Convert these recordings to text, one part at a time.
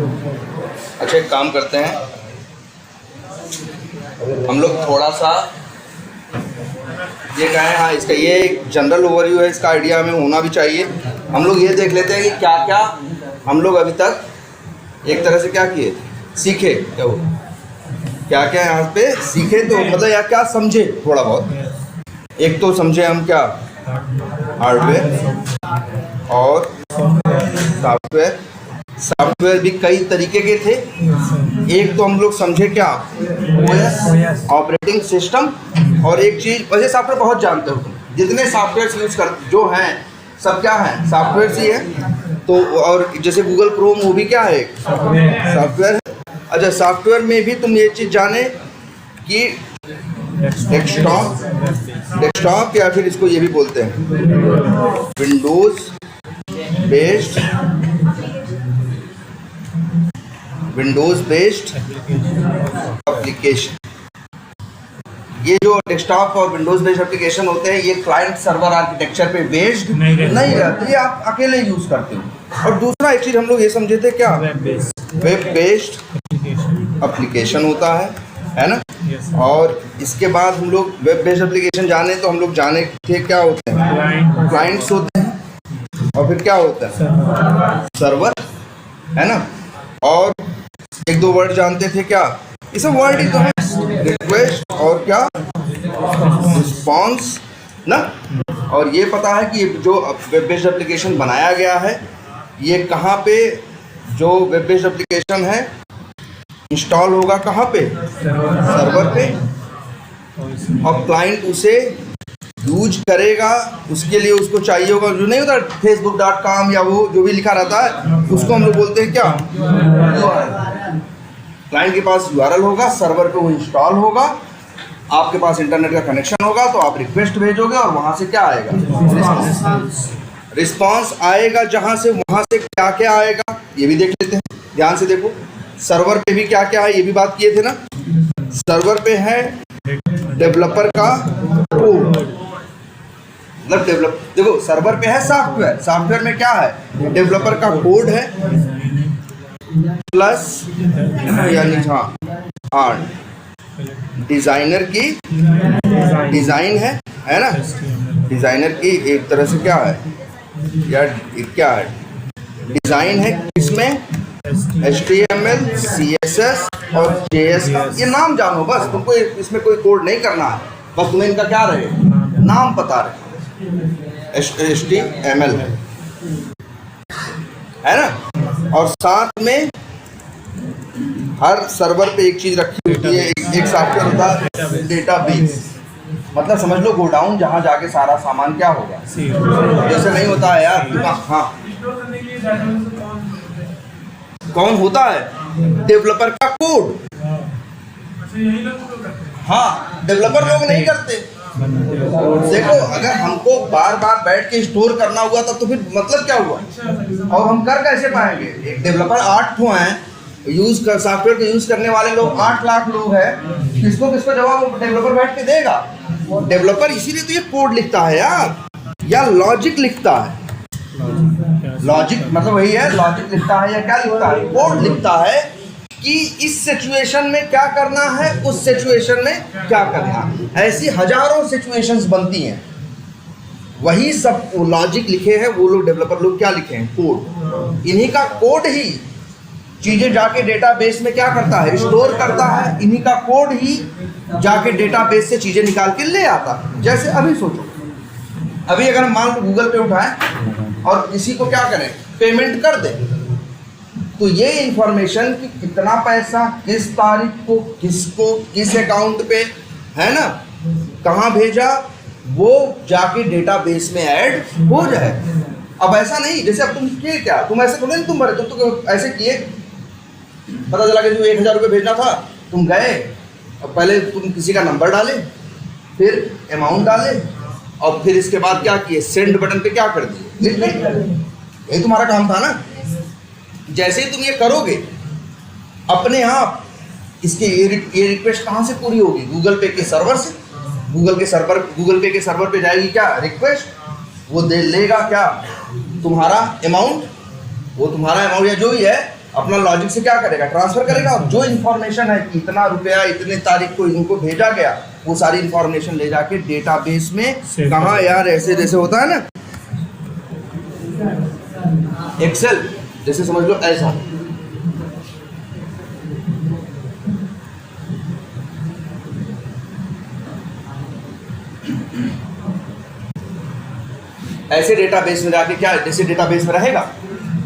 अच्छा, एक काम करते हैं, हम लोग थोड़ा सा ये कहें, हाँ इसका ये एक जनरल ओवरव्यू है, इसका आइडिया हमें होना भी चाहिए। हम लोग ये देख लेते हैं कि क्या क्या हम लोग अभी तक एक तरह से क्या किए, सीखे, क्या वो क्या क्या यहाँ पे सीखे, तो मतलब या क्या समझे थोड़ा बहुत। एक तो समझे हम क्या, हार्डवेयर और सॉफ्टवेयर। सॉफ्टवेयर भी कई तरीके के थे। एक तो हम लोग समझे क्या, ओएस ऑपरेटिंग सिस्टम, और एक चीज़ वैसे सॉफ्टवेयर बहुत जानते हो तुम, जितने सॉफ्टवेयर यूज़ कर जो हैं सब क्या हैं, सॉफ्टवेयर ही है। तो और जैसे गूगल क्रोम, वो भी क्या है, सॉफ्टवेयर है। अच्छा, सॉफ्टवेयर में भी तुम ये चीज़ जाने कि डेस्कटॉप या फिर इसको ये भी बोलते हैं विंडोज़ बेस्ड एप्लीकेशन। ये जो डेस्कटॉप और विंडोज़ बेस्ड एप्लीकेशन होते हैं, ये क्लाइंट सर्वर आर्किटेक्चर पे बेस्ड नहीं रहते, ये आप अकेले यूज़ करते हो। और दूसरा एक चीज़ हम लोग ये समझे थे क्या, वेब बेस्ड एप्लीकेशन होता है ना। और इसके बाद हम लोग वेब बेस्ड एप्लीकेशन जाने, तो हम लोग जाने थे क्या होते हैं, क्लाइंट्स होते हैं, और फिर क्या होता है, सर्वर, है ना। और एक दो वर्ड जानते थे क्या, ये सब वर्ड ही तो है, रिक्वेस्ट और क्या, रिस्पॉन्स ना। और ये पता है कि ये जो वेब बेस्ड एप्लीकेशन बनाया गया है, ये कहाँ पे, जो वेब बेस्ड एप्लीकेशन है इंस्टॉल होगा कहाँ पे, सर्वर पे, और क्लाइंट उसे यूज करेगा। उसके लिए उसको चाहिए होगा, जो नहीं होता facebook.com या वो जो भी लिखा रहता है, उसको हम लोग बोलते हैं क्या, URL। क्लाइंट के पास URL होगा, सर्वर पे वो इंस्टॉल होगा, आपके पास इंटरनेट का कनेक्शन होगा, तो आप रिक्वेस्ट भेजोगे और वहाँ से क्या आएगा, रिस्पॉन्स आएगा। जहाँ से वहाँ से क्या क्या आएगा ये भी देख लेते हैं, ध्यान से देखो। सर्वर पे भी क्या क्या है ये भी बात किए थे ना। सर्वर पे है डेवलपर का कोड, मतलब देखो सर्वर पे है सॉफ्टवेयर, सॉफ्टवेयर में क्या है, डेवलपर का कोड है, प्लस यानी हाँ डिज़ाइनर की डिज़ाइन है ना। डिज़ाइनर की एक तरह से क्या है, या क्या है, डिज़ाइन है, इसमें HTML, CSS और JS, ये नाम जानो बस, तुमको इसमें कोई कोड नहीं करना है, बस तुम्हें इनका क्या रहे, नाम पता रहे, HTML है ना। और साथ में हर सर्वर पे एक चीज़ रखी होती है, एक सॉफ्टवेयर होता है डेटाबेस, मतलब समझ लो गोडाउन, जहाँ जाके सारा सामान क्या होगा, जैसे नहीं होता है यार। हाँ, कौन होता है, डेवलपर का कोड। हाँ, डेवलपर लोग नहीं करते। देखो, अगर हमको बार बार बैठ के स्टोर करना हुआ तब तो फिर मतलब क्या हुआ, और हम कर कैसे पाएंगे। एक डेवलपर 8 ठो हैं, यूज कर सॉफ्टवेयर को यूज करने वाले लोग 8 लाख लोग हैं, किसको किसको जवाब डेवलपर बैठ के देगा। डेवलपर इसीलिए तो ये कोड लिखता है यार, या लॉजिक लिखता है। लॉजिक मतलब वही है, लॉजिक लिखता है या क्या लिखता है, कोड लिखता है कि इस सिचुएशन में क्या करना है, उस सिचुएशन में क्या करना है। ऐसी हजारों सिचुएशंस बनती हैं, वही सब लॉजिक लिखे हैं वो लोग, डेवलपर लोग क्या लिखे हैं, कोड। इन्हीं का कोड ही चीज़ें जाके डेटाबेस में क्या करता है, स्टोर करता है। इन्हीं का कोड ही जाके डेटाबेस से चीज़ें निकाल के ले आता है। जैसे अभी सोचो, अभी अगर हम मान लो गूगल पे उठाएं और किसी को क्या करें, पेमेंट कर दें, तो ये इंफॉर्मेशन कि कितना पैसा किस तारीख को किसको किस अकाउंट पे है ना, कहाँ भेजा, वो जाके डेटाबेस में ऐड हो जाए। अब ऐसा नहीं, जैसे अब तुम किए क्या, तुम ऐसे थोड़े नहीं, तुम भरे, तुम तो ऐसे किए, पता चला कि जो 1000 रुपये भेजना था, तुम गए और पहले तुम किसी का नंबर डाले, फिर अमाउंट डाले, और फिर इसके बाद क्या किए, सेंड बटन पे क्या कर दिए, लिख नहीं। यही तुम्हारा काम था ना। जैसे ही तुम ये करोगे अपने आप, इसके ये रिक्वेस्ट कहाँ से पूरी होगी, गूगल पे के सर्वर से। गूगल पे के सर्वर पे जाएगी क्या रिक्वेस्ट, वो दे लेगा क्या, तुम्हारा अमाउंट, वो तुम्हारा अमाउंट या जो भी है अपना लॉजिक से क्या करेगा, ट्रांसफर करेगा। और जो इन्फॉर्मेशन है कि इतना रुपया इतने तारीख को इनको भेजा गया, वो सारी इन्फॉर्मेशन ले जाके डेटाबेस में कहाँ यार, ऐसे जैसे होता है ना एक्सेल, जैसे समझ लो ऐसा, ऐसे डेटाबेस में जाके क्या, जैसे डेटाबेस में रहेगा,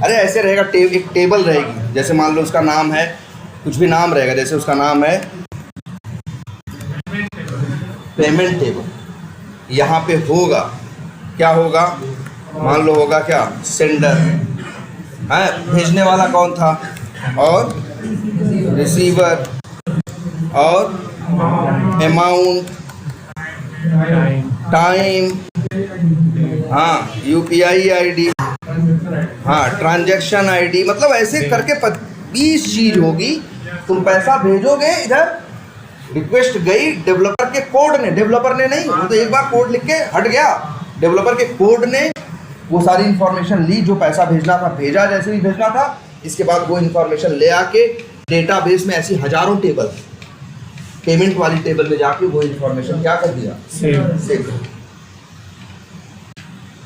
अरे ऐसे रहेगा, एक टेबल रहेगी, जैसे मान लो उसका नाम है, कुछ भी नाम रहेगा, जैसे उसका नाम है पेमेंट टेबल। यहाँ पे होगा क्या, होगा मान लो होगा क्या, सेंडर है, भेजने वाला कौन था, और रिसीवर, और अमाउंट, टाइम, हाँ यूपीआई आईडी, हाँ ट्रांजैक्शन आईडी, मतलब ऐसे करके 20 चीज होगी। तुम पैसा भेजोगे, इधर रिक्वेस्ट गई डेवलपर के कोड ने, डेवलपर ने नहीं, वो तो एक बार कोड लिख के हट गया, डेवलपर के कोड ने वो सारी इन्फॉर्मेशन ली, जो पैसा भेजना था भेजा, जैसे ही भेजना था। इसके बाद वो इन्फॉर्मेशन ले आके डेटाबेस में ऐसी हजारों टेबल, पेमेंट वाली टेबल में जाके वो इन्फॉर्मेशन क्या कर दिया, सेव।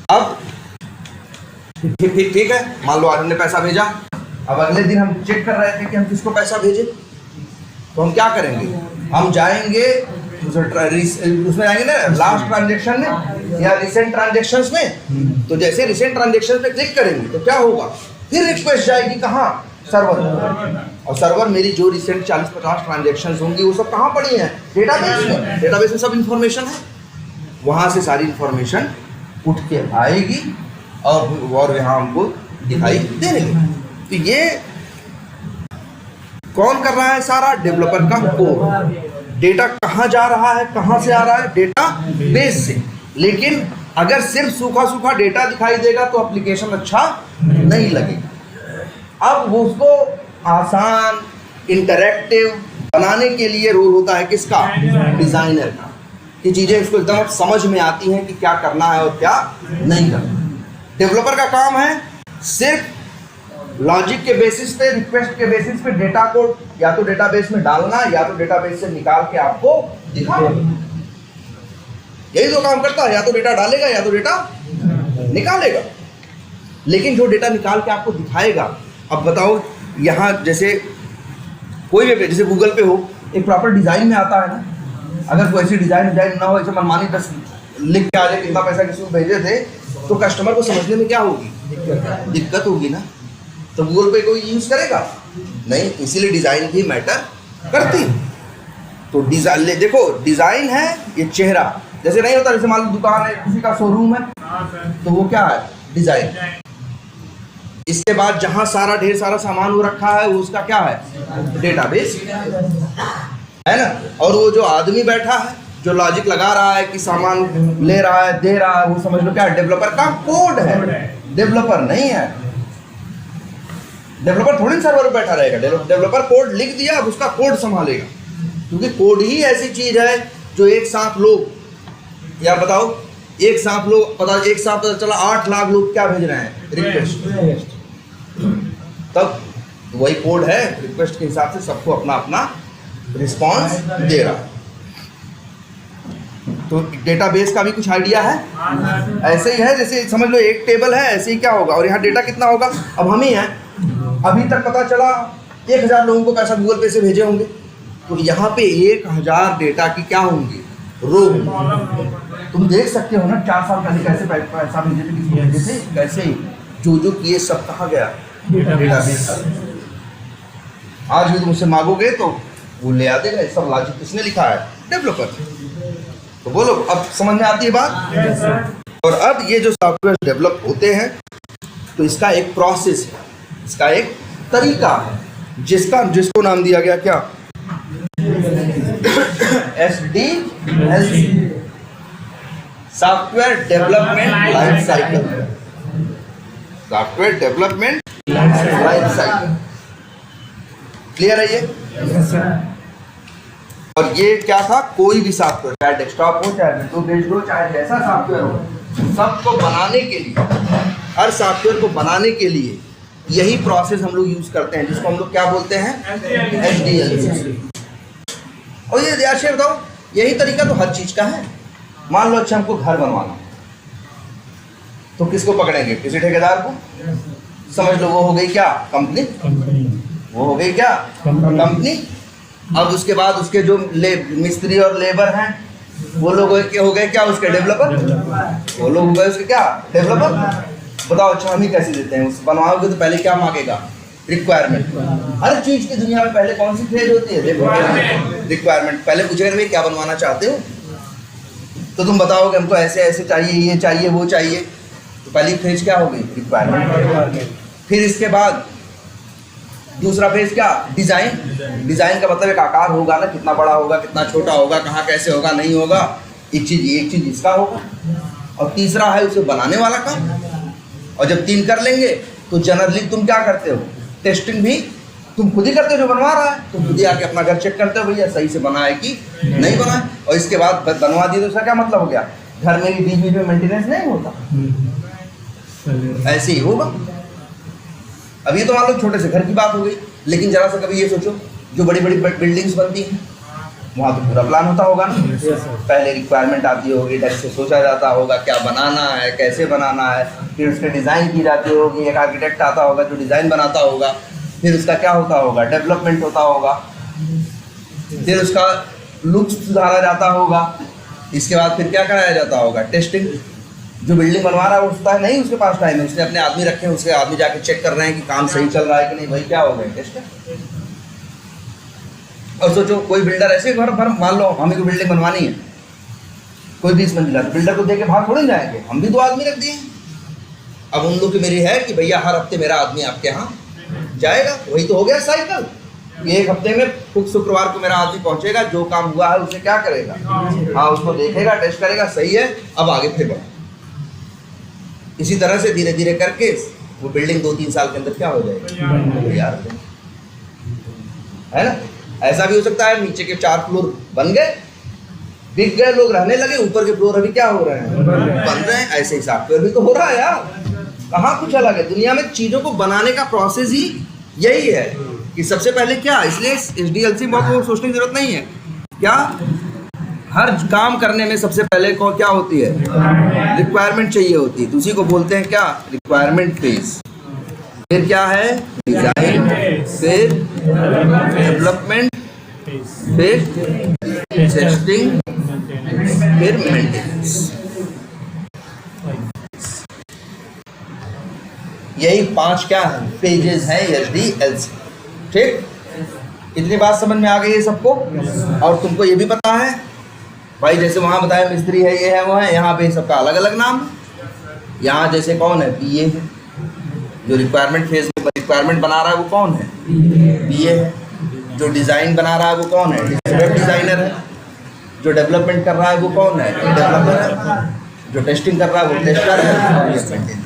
अब ठीक है, मान लो आज हमने पैसा भेजा, अब अगले दिन हम चेक कर रहे थे कि हम किसको पैसा भेजें, तो हम क्या करेंगे, हम जाएंगे उसमें जाएंगे ना लास्ट ट्रांजेक्शन में या रिसेंट ट्रांजेक्शंस में। तो जैसे रिसेंट ट्रांजेक्शन पे क्लिक करेंगे तो क्या होगा, फिर रिक्वेस्ट जाएगी कहाँ, सर्वर, और सर्वर मेरी जो रिसेंट 40-50 ट्रांजेक्शंस होंगी वो सब कहाँ पड़ी हैं, डेटाबेस में। डेटाबेस में सब इन्फॉर्मेशन है, वहाँ से सारी इन्फॉर्मेशन उठ के आएगी और यहाँ हमको दिखाई देंगे। तो ये कौन कर रहा है, सारा डेवलपर का कोड। डेटा कहाँ जा रहा है, कहाँ से आ रहा है, डेटा बेस से। लेकिन अगर सिर्फ सूखा सूखा डेटा दिखाई देगा तो एप्लीकेशन अच्छा नहीं लगेगा। अब उसको आसान इंटरैक्टिव बनाने के लिए रोल होता है किसका, डिजाइनर का, कि चीजें उसको एकदम समझ में आती हैं कि क्या करना है और क्या नहीं करना। डेवलपर का काम है सिर्फ लॉजिक के बेसिस पे, रिक्वेस्ट के बेसिस पे डेटा को या तो डेटाबेस में डालना या तो डेटाबेस से निकाल के आपको दिखाना। यही तो काम करता है, या तो डेटा डालेगा या तो डेटा निकालेगा। लेकिन जो डेटा निकाल के आपको दिखाएगा, अब बताओ यहाँ जैसे कोई भी, जैसे गूगल पे हो, एक प्रॉपर डिजाइन में आता है ना। अगर कोई ऐसी डिजाइन ना हो, ऐसे मनमानी बस लिख के आ जाए कितना पैसा किसी को भेजे थे, तो कस्टमर को समझने में क्या होगी, दिक्कत होगी ना। तो गूगल पे कोई यूज करेगा नहीं, इसीलिए डिजाइन भी मैटर करती। तो डिजाइन देखो, डिजाइन है ये चेहरा, जैसे नहीं होता, जैसे मान लो दुकान है, किसी का शोरूम है, तो वो क्या है, डिजाइन। इसके बाद जहां सारा ढेर सारा सामान वो रखा है, वो उसका क्या है, डेटाबेस है ना। और वो जो आदमी बैठा है, जो लॉजिक लगा रहा है कि सामान ले रहा है, दे रहा है, वो समझ लो क्या है, डेवलपर का कोड है, डेवलपर नहीं है। डेवलपर थोड़ी सर्वर पर बैठा रहेगा, डेवलपर कोड लिख दिया, अब उसका कोड संभालेगा, क्योंकि कोड ही ऐसी चीज है जो एक साथ लोग, या बताओ एक साथ लोग एक साथ पता चला 8 लाख लोग क्या भेज रहे हैं, रिक्वेस्ट, तब वही कोड है, रिक्वेस्ट के हिसाब से सबको अपना अपना रिस्पॉन्स दे रहा है। तो डेटाबेस का भी कुछ आइडिया है, ऐसे ही है, जैसे समझ लो एक टेबल है, ऐसे ही क्या होगा, और यहाँ डेटा कितना होगा, अब हम ही हैं, अभी तक पता चला 1000 लोगों को पैसा गूगल पे से भेजे होंगे, तो यहाँ पे 1000 डेटा की क्या होंगी, रो। तुम देख सकते हो ना 4 साल पहले कैसे पैसा भेजे थे, किसी भेजे थे, कैसे जो किए सब कहाँ गया, डेटाबेस। आज भी तुम मुझसे मांगोगे तो वो ले आ देगा, सब लॉजिक किसने लिखा है, डेवलपर। तो बोलो, अब समझ में आती है बात। और अब ये जो सॉफ्टवेयर डेवलप होते हैं, तो इसका एक प्रोसेस है, इसका एक तरीका है, जिसको नाम दिया गया क्या, SDLC, software development life cycle. Software development life cycle, clear है ये? और ये क्या था, कोई भी सॉफ्टवेयर, चाहे डेस्कटॉप हो, चाहे विंडो बेस्ड हो, चाहे जैसा सॉफ्टवेयर हो, सबको बनाने के लिए, हर सॉफ्टवेयर को बनाने के लिए यही प्रोसेस हम लोग यूज करते हैं, जिसको हम लोग क्या बोलते हैं, HDLC। और ये यार बताओ, यही तरीका तो हर चीज का है। मान लो अच्छा हमको घर बनवाना, तो किसको पकड़ेंगे, किसी ठेकेदार को। समझ लो वो हो गई क्या, कंपनी। वो हो गई क्या, कंपनी। अब उसके बाद उसके जो मिस्त्री और लेबर हैं वो लोग हो गए क्या, उसके डेवलपर। वो लोग हो गए उसके क्या, डेवलपर। बताओ अच्छा हम ही कैसे देते हैं, उस बनवाओगे तो पहले क्या मांगेगा, रिक्वायरमेंट। हर चीज की दुनिया में पहले कौन सी फेज होती है, रिक्वायरमेंट। पहले पूछेगा भाई क्या बनवाना चाहते हो, तो तुम बताओगे हमको ऐसे ऐसे चाहिए, ये चाहिए, वो चाहिए। तो पहली फेज क्या हो गई, रिक्वायरमेंट। फिर इसके बाद दूसरा फेज क्या, डिजाइन। डिजाइन का मतलब एक आकार होगा ना, कितना बड़ा होगा, कितना छोटा होगा, कहाँ कैसे होगा, नहीं होगा। एक चीज इसका होगा। और तीसरा है उसे बनाने वाला काम। और जब 3 कर लेंगे तो जनरली तुम क्या करते हो, टेस्टिंग भी तुम खुद ही करते हो। जो बनवा रहा है तुम खुद ही आके अपना घर चेक करते हो, भैया सही से बना है कि नहीं बना है। और इसके बाद बनवा दिए तो उसका क्या मतलब हो गया, घर में बीच बीच में मेंटेनेंस नहीं होता, ऐसे ही होगा। अभी तो मान लो छोटे से घर की बात हो गई, लेकिन जरा सा कभी ये सोचो जो बड़ी बड़ी बिल्डिंग्स बनती हैं वहाँ तो पूरा प्लान होता होगा ना। पहले रिक्वायरमेंट आती होगी, ढंग से सोचा जाता होगा क्या बनाना है, कैसे बनाना है, फिर उसके डिज़ाइन की जाती होगी। एक आर्किटेक्ट आता होगा जो डिज़ाइन बनाता होगा, फिर उसका क्या होता होगा, डेवलपमेंट होता होगा, फिर उसका लुक सुधारा जाता होगा। इसके बाद फिर क्या कराया जाता होगा, टेस्टिंग। जो बिल्डिंग बनवा रहा है वो सोचता है नहीं उसके पास टाइम है, उसने अपने आदमी रखे हैं, उसके आदमी जाके चेक कर रहे हैं कि काम सही चल रहा है कि नहीं। भाई क्या हो गया, टेस्ट। और सोचो कोई बिल्डर ऐसे घर भर, मान लो हमें को बिल्डिंग बनवानी है कोई 20 मंजिला, बिल्डर को देके भाग थोड़ी जाएंगे, हम भी 2 आदमी रख दिए। अब उन लोग की मेरी है कि भैया हर हफ्ते मेरा आदमी आपके यहाँ जाएगा, वही तो हो गया साइकिल। एक हफ्ते में शुक्रवार को मेरा आदमी पहुंचेगा, जो काम हुआ है उसे क्या करेगा, हाँ उसको देखेगा, टेस्ट करेगा, सही है, अब आगे फिर बढ़ो। इसी तरह से धीरे धीरे करके वो बिल्डिंग 2-3 साल के अंदर क्या हो जाएगी, यार है ना। ऐसा भी हो सकता है नीचे के 4 फ्लोर बन गए, बिक गए, लोग रहने लगे, ऊपर के फ्लोर अभी क्या हो रहे हैं, बन रहे हैं। ऐसे ही सॉफ्टवेयर भी तो हो रहा है यार, कहाँ कुछ अलग है। दुनिया में चीजों को बनाने का प्रोसेस ही यही है कि सबसे पहले क्या, इसलिए HDLC बहुत सोचने की जरूरत नहीं है। क्या हर काम करने में सबसे पहले को क्या होती है, रिक्वायरमेंट चाहिए होती है, तो उसी को बोलते हैं क्या, रिक्वायरमेंट फेज। फिर क्या है, डिजाइन, फिर डेवलपमेंट, फिर टेस्टिंग, फिर मेंटेनेंस। यही 5 क्या है, पेजेस हैं HDLC। ठीक, इतनी बात समझ में आ गई है सबको। और तुमको ये भी पता है भाई, जैसे वहाँ बताया मिस्त्री है, ये है, वो है, यहाँ पे सबका अलग अलग नाम है। यहाँ जैसे कौन है, PA है, जो रिक्वायरमेंट फेज में रिक्वायरमेंट बना रहा है वो कौन है, PA है। जो डिज़ाइन बना रहा है वो कौन है, वेब डिज़ाइनर है। जो डेवलपमेंट कर रहा है वो कौन है, डेवलपर है। जो टेस्टिंग कर रहा है वो टेस्टर है।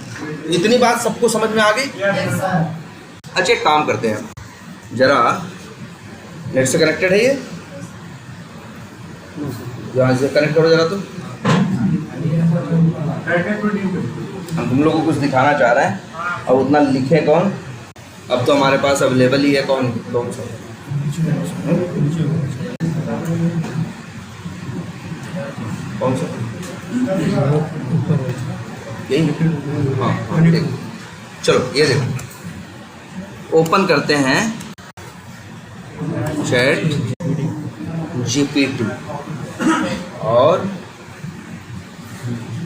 इतनी बात सबको समझ में आ गई। अच्छा एक काम करते हैं, जरा नेट से कनेक्टेड है ये, यहाँ से कनेक्ट करो जरा। तो हम तुम लोगों को कुछ दिखाना चाह रहे हैं और उतना लिखे कौन, अब तो हमारे पास अवेलेबल ही है, कौन कौन सा, कौन सा, यही, हाँ हाँ देखो। चलो ये देखो, ओपन करते हैं ChatGPT और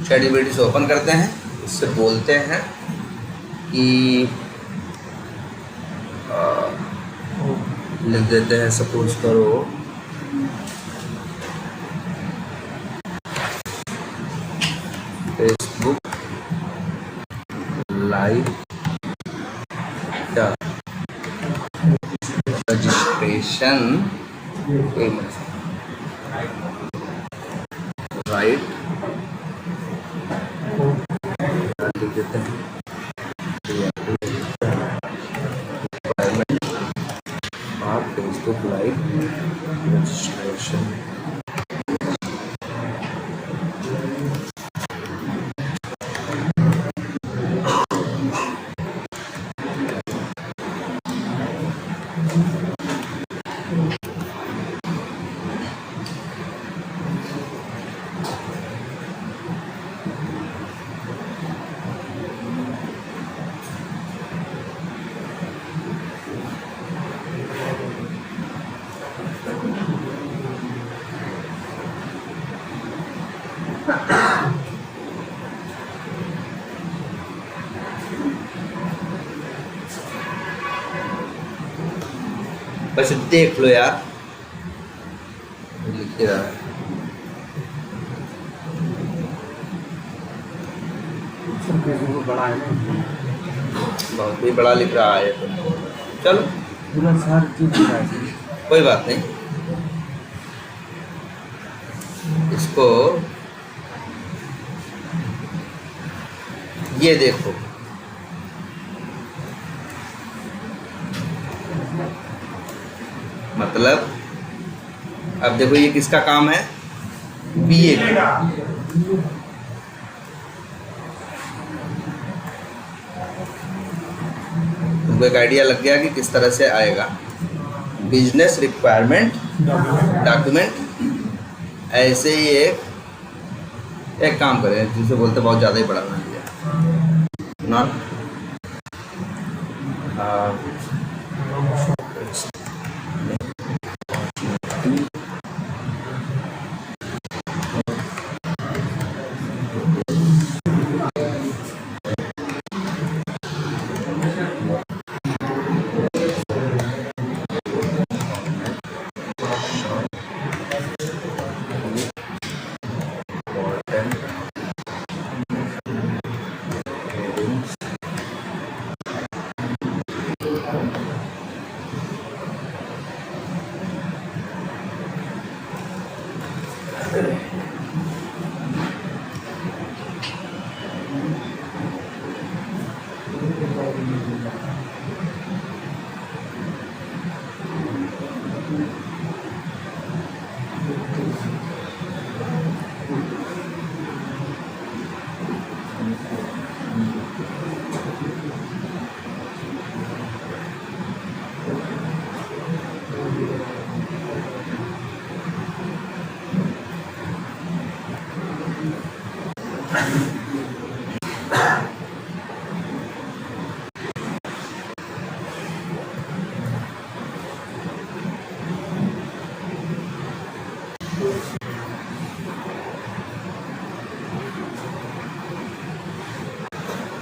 ChatGPT से ओपन करते हैं, इससे बोलते हैं कि लिख देते हैं, सपोज करो फेसबुक लाइव क्या रजिस्ट्रेशन राइट लिख देते हैं, फेसबुक लाइव रजिस्ट्रेशन। बस देख लो यार, लिख रहा है बड़ा है ना, बहुत भी बड़ा लिख रहा है तो चलो पूरा सार चीज लिखा है। कोई बात नहीं, इसको ये देखो, मतलब अब देखो ये किसका काम है, बीए का। तुमको एक आइडिया लग गया कि किस तरह से आएगा बिजनेस रिक्वायरमेंट डॉक्यूमेंट। ऐसे ही एक काम करें जिसे बोलते बहुत ज़्यादा ही बड़ा बना दिया, नॉट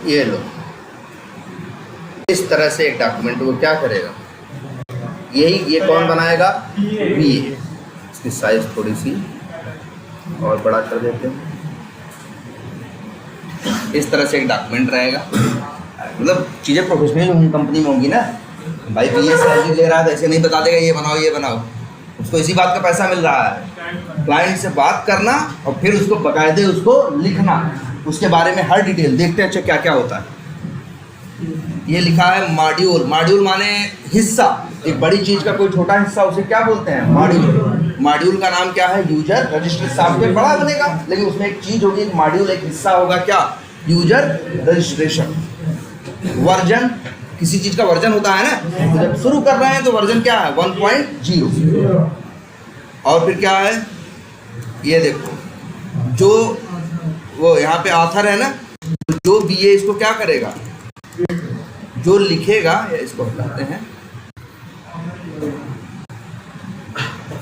ये लो, इस तरह से एक डॉक्यूमेंट को क्या करेगा, ये कौन बनाएगा, बीए। इसकी साइज थोड़ी सी और बड़ा कर देते हैं। इस तरह से एक डॉक्यूमेंट रहेगा, मतलब चीज़ें प्रोफेशनल कंपनी में होंगी ना। भाई बीए सैलरी ले रहा है तो ऐसे नहीं बता देगा ये बनाओ, उसको इसी बात का पैसा मिल रहा है। क्लाइंट से बात करना और फिर उसको बाकायदे उसको लिखना, उसके बारे में हर डिटेल देखते हैं। अच्छा क्या क्या होता है, ये लिखा है मॉड्यूल। मॉड्यूल माने हिस्सा, एक बड़ी चीज का कोई छोटा हिस्सा, उसे क्या बोलते हैं, मॉड्यूल। मॉड्यूल का नाम क्या है, यूजर रजिस्टर। सॉफ्टवेयर बड़ा बनेगा लेकिन उसमें एक चीज होगी, एक मॉड्यूल, एक हिस्सा होगा, क्या, यूजर रजिस्ट्रेशन। वर्जन, किसी चीज का वर्जन होता है ना, तो जब शुरू कर रहे हैं तो वर्जन क्या है, 1.0। और फिर क्या है, ये देखो, जो वो यहाँ पे ऑथर है ना, जो बीए इसको क्या करेगा, जो लिखेगा, इसको हटाते हैं,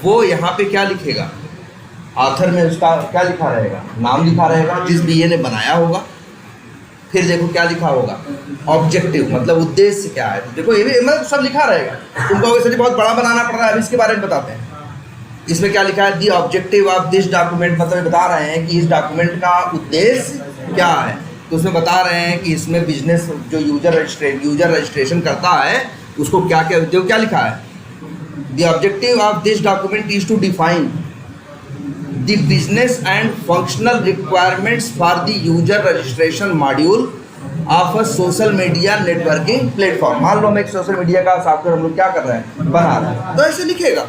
वो यहाँ पे क्या लिखेगा, ऑथर में उसका क्या लिखा रहेगा, नाम लिखा रहेगा जिस बीए ने बनाया होगा। फिर देखो क्या लिखा होगा, ऑब्जेक्टिव, मतलब उद्देश्य क्या है। देखो ये भी मतलब सब लिखा रहेगा। तुमको वैसे बहुत बड़ा बनाना पड़ रहा है, अभी इसके बारे में बताते हैं। इसमें क्या लिखा है, the objective of this document, मतलब बता रहे हैं कि इस डॉक्यूमेंट का उद्देश्य क्या है। तो उसमें बता रहे हैं कि इसमें बिजनेस जो यूजर रजिस्ट्रेशन करता है उसको क्या क्या, जो क्या लिखा है, the objective of this document is to define the business and functional requirements for the user registration module of a social media networking platform. मान लो हम एक सोशल मीडिया का सॉफ्टवेयर हम लोग क्या कर रहे हैं, बना रहे हैं, तो ऐसे लिखेगा।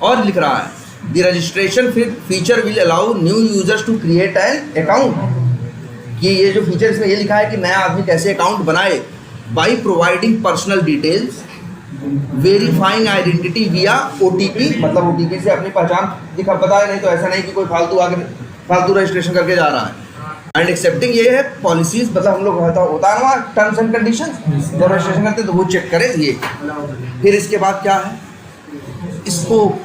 और लिख रहा है the registration feature will allow new users to create an account, कि ये जो फीचर इसमें ये लिखा है कि नया आदमी कैसे अकाउंट बनाए, by providing personal details, verifying identity विया OTP, मतलब OTP से अपनी पहचान बताए, नहीं तो ऐसा नहीं कि कोई फालतू रजिस्ट्रेशन करके जा रहा है। एंड एक्सेप्टिंग, ये है पॉलिसीज, मतलब हम लोग होता है ना टर्म्स एंड कंडीशंस, जब रजिस्ट्रेशन करते हैं तो वो चेक करें ये। फिर इसके बाद क्या है, स्कोप,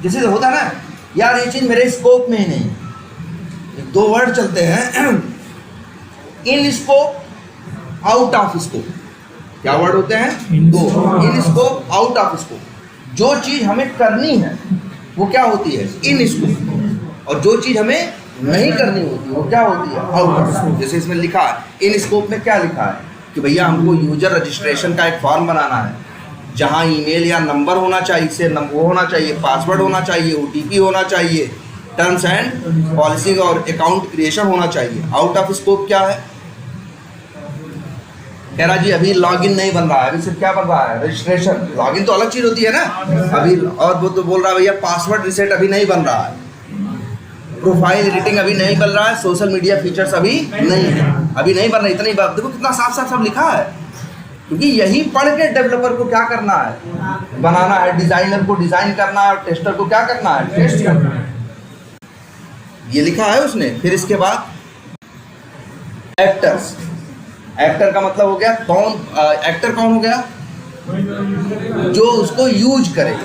जैसे होता है ना यार ये चीज़ मेरे स्कोप में ही नहीं, दो वर्ड चलते हैं, in scope, out of scope. क्या वर्ड होते हैं? दो। In scope, out of scope. जो चीज हमें करनी है वो क्या होती है? In scope. और जो चीज हमें नहीं करनी होती वो क्या होती है? Out of scope. जैसे इसमें लिखा है इन स्कोप में क्या लिखा है कि भैया हमको यूजर रजिस्ट्रेशन का एक फॉर्म बनाना है जहां ईमेल या नंबर होना चाहिए, वो होना चाहिए, पासवर्ड होना चाहिए, ओटीपी होना चाहिए, टर्म्स एंड पॉलिसी और अकाउंट क्रिएशन होना चाहिए। आउट ऑफ स्कोप क्या है? कह रहा जी अभी लॉगिन नहीं बन रहा है, अभी सिर्फ क्या बन रहा है? रजिस्ट्रेशन। लॉगिन तो अलग चीज होती है ना अभी। और वो तो बोल रहा है भैया पासवर्ड रिसेट अभी नहीं बन रहा है, प्रोफाइल एडिटिंग अभी नहीं बन रहा है, सोशल मीडिया फीचर्स अभी नहीं है, अभी नहीं बन रहा। इतनी बात देखो कितना साफ साफ सब लिखा है, क्योंकि यही पढ़ के डेवलपर को क्या करना है? बनाना है। डिजाइनर को डिजाइन करना है और टेस्टर को क्या करना है? टेस्ट करना है। ये लिखा है उसने। फिर इसके बाद एक्टर्स। एक्टर का मतलब हो गया कौन? एक्टर कौन हो गया? जो उसको यूज करे,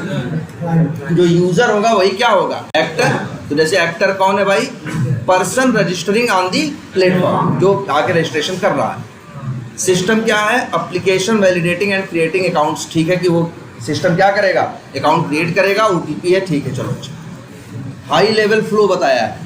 जो यूजर होगा वही क्या होगा? एक्टर। तो जैसे एक्टर कौन है भाई? Person registering on the platform, जो आके रजिस्ट्रेशन कर रहा है। सिस्टम क्या है? Application validating and creating accounts. ठीक है कि वो सिस्टम क्या करेगा? अकाउंट क्रिएट करेगा, ओटीपी है, ठीक है चलो। हाई लेवल फ्लो बताया है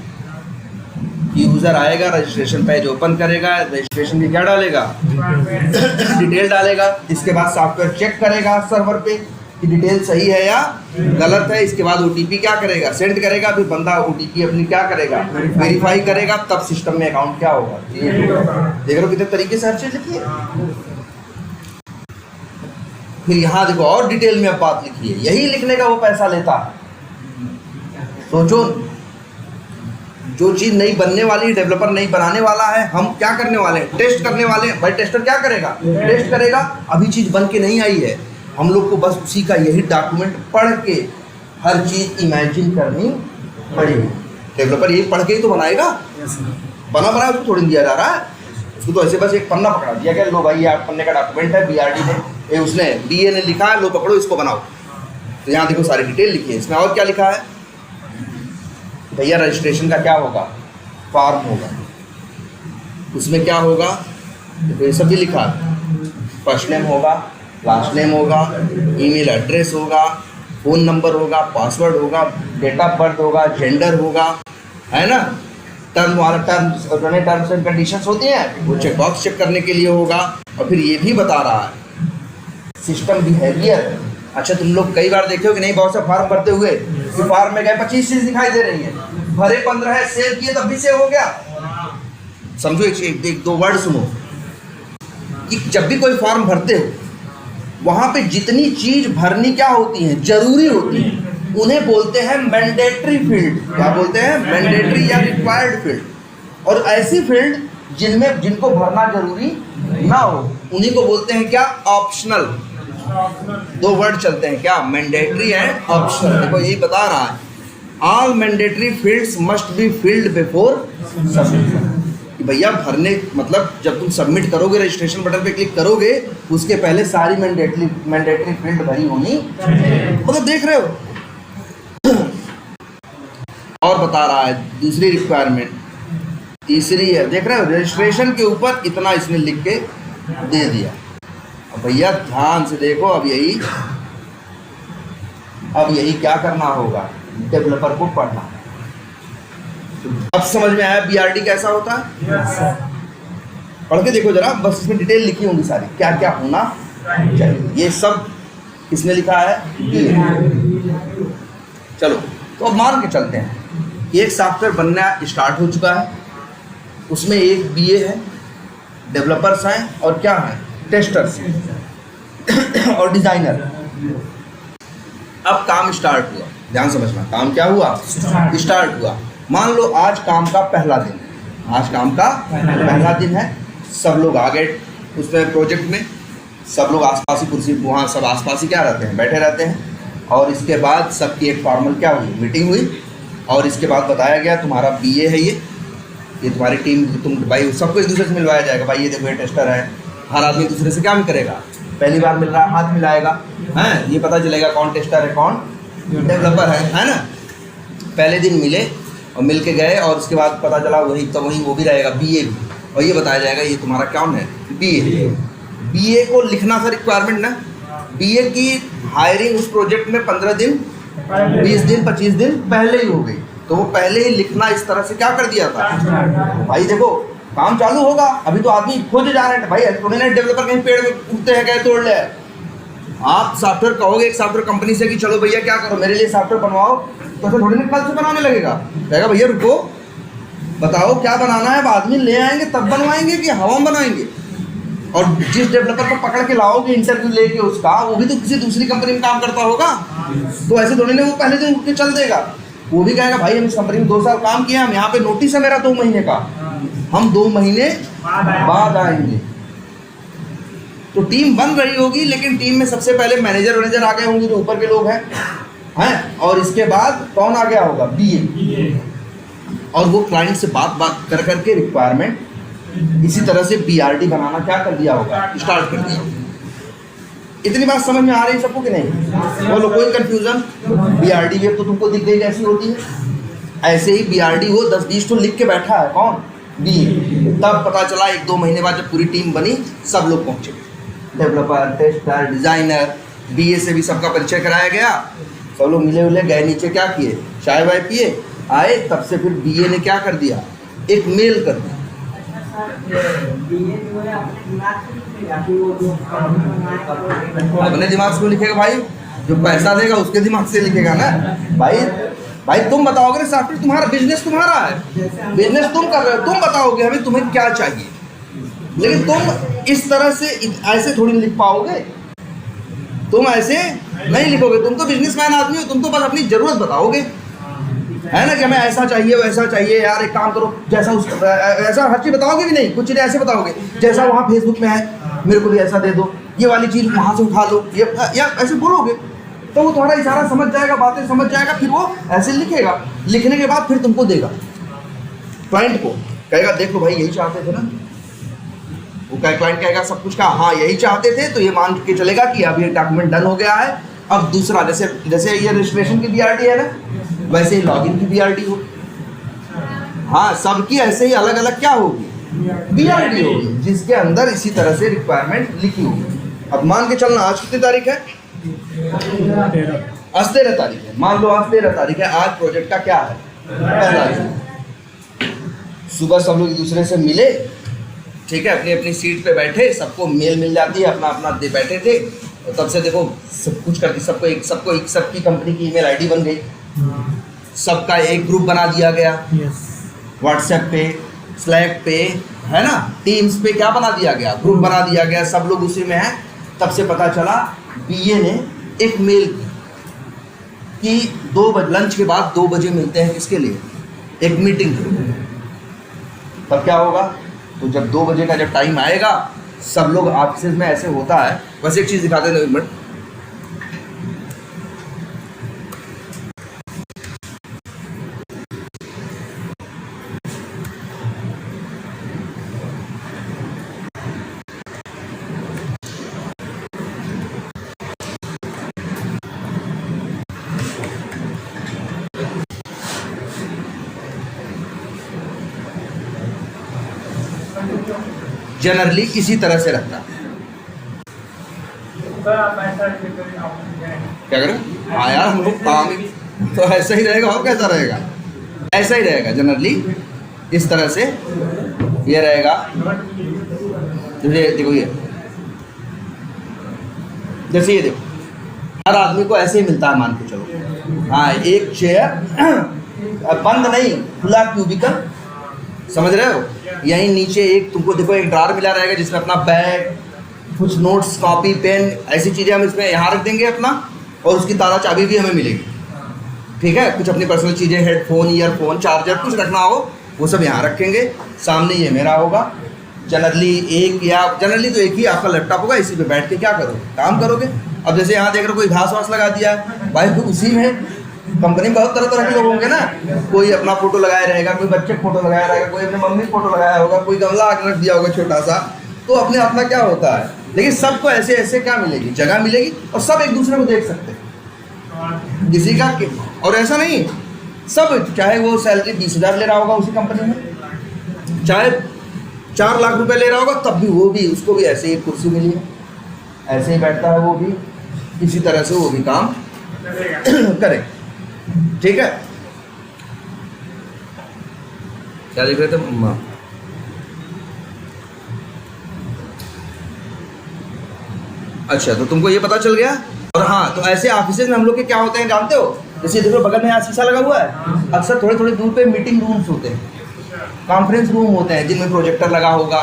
कि यूजर आएगा, रजिस्ट्रेशन पेज ओपन करेगा, रजिस्ट्रेशन की क्या डालेगा? डिटेल डालेगा। इसके बाद सॉफ्टवेयर चेक करेगा सर्वर पे कि डिटेल सही है या गलत है। इसके बाद ओटीपी क्या करेगा? सेंड करेगा। फिर बंदा ओटीपी अपनी क्या करेगा? वेरीफाई करेगा। तब सिस्टम में अकाउंट क्या होगा? देख रहे हो कितने तरीके से हर चीज लिखी है। फिर यहाँ देखो और डिटेल में अब बात लिखी है। यही लिखने का वो पैसा लेता है। सोचो, जो चीज नहीं बनने वाली, डेवलपर नहीं बनाने वाला है, हम क्या करने वाले हैं? टेस्ट करने वाले हैं। भाई टेस्टर क्या करेगा? टेस्ट करेगा। अभी चीज बन के नहीं आई है, हम लोग को बस उसी का यही डॉक्यूमेंट पढ़ के हर चीज इमेजिन करनी पड़ेगी। डेवलपर यही पढ़ के ही तो बनाएगा। बना बनाया उसको थोड़ी दिया जा रहा है। उसको तो ऐसे बस एक पन्ना पकड़ा दिया गया, लो भाई ये 8 पन्ने का डॉक्यूमेंट है, बीआरडी ने, उसने बीए ने लिखा है, लो पकड़ो इसको बनाओ। तो यहाँ देखो सारी डिटेल लिखी है। इसमें और क्या लिखा है भैया? रजिस्ट्रेशन का क्या होगा? फॉर्म होगा। उसमें क्या होगा? तो ये सब भी लिखा है। फर्स्ट नेम होगा, लास्ट नेम होगा, ईमेल एड्रेस होगा, फ़ोन नंबर होगा, पासवर्ड होगा, डेट ऑफ बर्थ होगा, जेंडर होगा, है ना। टर्म्स एंड कंडीशंस होती हैं, वो चेक बॉक्स चेक करने के लिए होगा। और फिर ये भी बता रहा है सिस्टम बिहेवियर। अच्छा तुम लोग कई बार देखे हो कि नहीं, बहुत सा फॉर्म भरते हुए कि फॉर्म में गए 25 चीज दिखाई दे रही है, भरे 15 है, सेव किए तब भी सेव हो गया। समझो एक दो वर्ड सुनो कि जब भी कोई फॉर्म भरते हो वहां पे जितनी चीज भरनी क्या होती है? जरूरी होती है। उन्हें बोलते हैं मैंडेटरी फील्ड। क्या बोलते हैं? मैंडेटरी या रिक्वायर्ड फील्ड। और ऐसी फील्ड जिनको भरना जरूरी ना हो उन्हीं को बोलते हैं क्या? ऑप्शनल। दो वर्ड चलते हैं क्या? Mandatory and optional. देखो यही बता रहा है, all mandatory fields must be filled before submission. भैया भरने मतलब जब तुम सबमिट करोगे, रजिस्ट्रेशन बटन पे क्लिक करोगे, उसके पहले सारी मैंडेटरी फील्ड भरी होनी मतलब देख रहे हो। और बता रहा है दूसरी रिक्वायरमेंट, तीसरी है, देख रहे हो, रजिस्ट्रेशन के ऊपर इतना इसने लिख के दे दिया। अब भैया ध्यान से देखो, अब यही क्या करना होगा? डेवलपर को पढ़ना। अब समझ में आया बीआरडी कैसा होता है? पढ़ के देखो जरा, बस इसमें डिटेल लिखी होंगी सारी, क्या क्या होना चाहिए। ये सब किसने लिखा है? चलो तो अब मान के चलते हैं कि एक सॉफ्टवेयर बनना स्टार्ट हो चुका है, उसमें एक बीए है, डेवलपर्स हैं और क्या है? टेस्टर्स और डिजाइनर। अब काम स्टार्ट हुआ, ध्यान समझना, काम क्या हुआ? स्टार्ट हुआ। मान लो आज काम का पहला दिन, आज काम का पहला दिन है, सब लोग आ गए उसमें प्रोजेक्ट में, सब लोग आसपास ही कुर्सी, वहाँ सब आसपास ही क्या रहते हैं? बैठे रहते हैं। और इसके बाद सबकी एक फॉर्मल क्या हुई? मीटिंग हुई। और इसके बाद बताया गया तुम्हारा बीए है, ये तुम्हारी टीम, तुम भाई सबको एक दूसरे से मिलवाया जाएगा। भाई ये देखो ये टेस्टर है, हर आदमी दूसरे से क्या भी करेगा? पहली बार मिल रहा है, हाथ मिलाएगा, हैं, ये पता चलेगा कौन टेस्टर है कौन डेवलपर है ना। पहले दिन मिले और मिल के गए, और उसके बाद पता चला वही वो भी रहेगा बीए भी, और ये बताया जाएगा ये तुम्हारा कौन है? बीए। बीए को लिखना था रिक्वायरमेंट ना, बीए की हायरिंग उस प्रोजेक्ट में 15 दिन 20 दिन 25 दिन पहले ही हो गई, तो वो पहले ही लिखना इस तरह से क्या कर दिया था। भाई देखो काम चालू होगा, अभी तो आदमी खोजे जा रहे हैं भाई, थोड़ी ना डेवलपर कहीं पेड़ में उगते हैं कहीं तोड़ ले। आप सॉफ्टवेयर कहोगे एक सॉफ्टवेयर कंपनी से कि चलो भैया क्या करो मेरे लिए सॉफ्टवेयर बनवाओ, तो ऐसा थोड़ी ना कल से बनाने लगेगा, कहेगा भैया रुको बताओ क्या बनाना है, अब आदमी ले आएंगे तब बनवाएंगे कि हवा में बनाएंगे। और जिस डेवलपर को पकड़ के लाओगे इंटरव्यू लेके उसका, वो भी तो किसी दूसरी कंपनी में काम करता होगा, तो ऐसे थोड़ी ना वो पहले दिन उठ के चल देगा, वो भी कहेगा भाई हम इस कंपनी में 2 साल काम किया, हम यहाँ पे नोटिस है मेरा 2 महीने का, हम 2 महीने बाद आएंगे। तो टीम बन रही होगी, लेकिन टीम में सबसे पहले मैनेजर आ गए होंगे जो ऊपर के लोग हैं, और इसके बाद कौन आ गया होगा, बीए, और वो क्लाइंट से बात कर करके रिक्वायरमेंट इसी तरह से बीआरडी बनाना क्या कर दिया होगा, स्टार्ट कर दिया। इतनी बात समझ में आ रही सबको कि नहीं? बोलो कोई कंफ्यूजन? बीआरडी वेब तो तुमको दिख गई कैसी होती है, ऐसे ही बीआरडी वो 10-20 तो लिख के बैठा है कौन, बीए। तब पता चला 1-2 महीने बाद जब पूरी टीम बनी, सब लोग पहुंचे, डेवलपर, टेस्टर, डिजाइनर, बीए से भी सबका परिचय कराया गया, सब लोग मिले उले गए नीचे, क्या किए, चाय वाय पिए, आए। तब से फिर बीए ने क्या कर दिया, एक मेल कर दिया। अपने दिमाग से लिखेगा भाई, जो पैसा देगा उसके दिमाग से लिखेगा ना भाई तुम बताओगे ना सॉफ्टवेयर, तुम्हारा बिजनेस तुम्हारा है, बिजनेस तुम कर रहे हो, तुम बताओगे हमें तुम्हें क्या चाहिए, लेकिन तुम इस तरह से ऐसे थोड़ी लिख पाओगे, तुम ऐसे नहीं लिखोगे, तुम तो बिजनेसमैन आदमी हो, तुम तो बस अपनी जरूरत बताओगे, है ना, कि हमें ऐसा चाहिए वैसा चाहिए, यार एक काम करो जैसा उस ऐसा हर चीज़ बताओगे भी नहीं, कुछ चीज़ें ऐसे बताओगे जैसा वहाँ फेसबुक में है, मेरे को भी ऐसा दे दो, ये वाली चीज़ वहाँ से उठा लो, ये या ऐसे बोलोगे तो वो तुम्हारा इशारा समझ जाएगा, बातें समझ जाएगा, फिर वो ऐसे लिखेगा, लिखने के बाद फिर तुमको देगा, क्लाइंट को कहेगा देख लो भाई यही चाहते थे ना, वो क्लाइंट कहेगा सब कुछ का हाँ यही चाहते थे, तो ये मान के चलेगा कि अब ये डॉक्यूमेंट डन हो गया है। अब दूसरा जैसे ये रजिस्ट्रेशन की बीआरडी है ना, वैसे ही लॉगिन की बीआरडी हो, हाँ सबकी ऐसे ही अलग अलग क्या होगी, बीआरडी होगी, जिसके अंदर इसी तरह से रिक्वायरमेंट लिखी होगी। अब मान के चलना आज कितनी तारीख है, आज 13 तारीख है, मान लो आज 13 तारीख है, आज प्रोजेक्ट का क्या है, पहला दिन। सुबह सब लोग एक दूसरे से मिले, ठीक है, अपनी अपनी सीट पे बैठे, सबको मेल मिल जाती है, अपना अपना दे बैठे थे, और तब से देखो सब कुछ करती, सबकी कंपनी की ईमेल आईडी बन गई, सबका एक ग्रुप बना दिया गया, व्हाट्सएप पे, स्लैक पे, है ना, टीम्स पे क्या बना दिया गया, ग्रुप बना दिया गया, सब लोग उसी में हैं। तब से पता चला बीए ने एक मेल की कि लंच के बाद 2 बजे मिलते हैं, किसके लिए, एक मीटिंग के लिए। तब क्या होगा, तो जब 2 बजे का जब टाइम आएगा, सब लोग ऑफिस में ऐसे होता है, बस एक चीज़ दिखाते हैं 1 मिनट, जनरली इसी तरह से रखना है। क्या करें, हाँ यार हम लोग काम तो ऐसा ही रहेगा, और कैसा रहेगा, ऐसा ही रहेगा जनरली, इस तरह से ये रहेगा। देखो ये जैसे ये देखो, हर आदमी को ऐसे ही मिलता है, मान के चलो, हाँ एक चेयर बंद नहीं, खुला क्यूबिकल, समझ रहे हो, यहीं नीचे एक तुमको देखो एक ड्रार मिला रहेगा जिसमें अपना बैग, कुछ नोट्स, कॉपी, पेन, ऐसी चीज़ें हम इसमें यहाँ रख देंगे अपना, और उसकी ताला चाबी भी हमें मिलेगी, ठीक है, कुछ अपनी पर्सनल चीज़ें, हेडफोन, ईयरफोन, चार्जर, कुछ रखना हो वो सब यहाँ रखेंगे। सामने ये मेरा होगा, जनरली तो एक ही आपका लैपटॉप होगा, इसी पे बैठ के क्या करोगे, काम करोगे। अब जैसे यहाँ देख रहे हो कोई घास वास लगा दिया है भाई, तो उसी में कंपनी में बहुत तरह तरह के लोग होंगे ना, कोई अपना फोटो लगाया रहेगा, कोई बच्चे फोटो लगाया रहेगा, कोई अपने मम्मी फोटो लगाया होगा, कोई गमला आके रख दिया होगा छोटा सा, तो अपने अपना क्या होता है, लेकिन सबको ऐसे ऐसे क्या मिलेगी, जगह मिलेगी, और सब एक दूसरे को देख सकते हैं, किसी का, और ऐसा नहीं सब, चाहे वो सैलरी 20,000 ले रहा होगा उसी कंपनी में, चाहे 4 लाख रुपए ले रहा होगा तब भी वो भी उसको भी ऐसे ही एक कुर्सी मिली है, ऐसे ही बैठता है वो भी, इसी तरह से वो भी काम करे। ठीक है, क्या लिख रहे थे? अच्छा, तो तुमको ये पता चल गया। और हाँ, तो ऐसे ऑफिसेज में हम लोग के क्या होते हैं जानते हो? जैसे देखो बगल में यहाँ शीशा लगा हुआ है, अक्सर थोड़े थोड़े दूर पे मीटिंग रूम्स होते हैं, कॉन्फ्रेंस रूम होते हैं जिनमें प्रोजेक्टर लगा होगा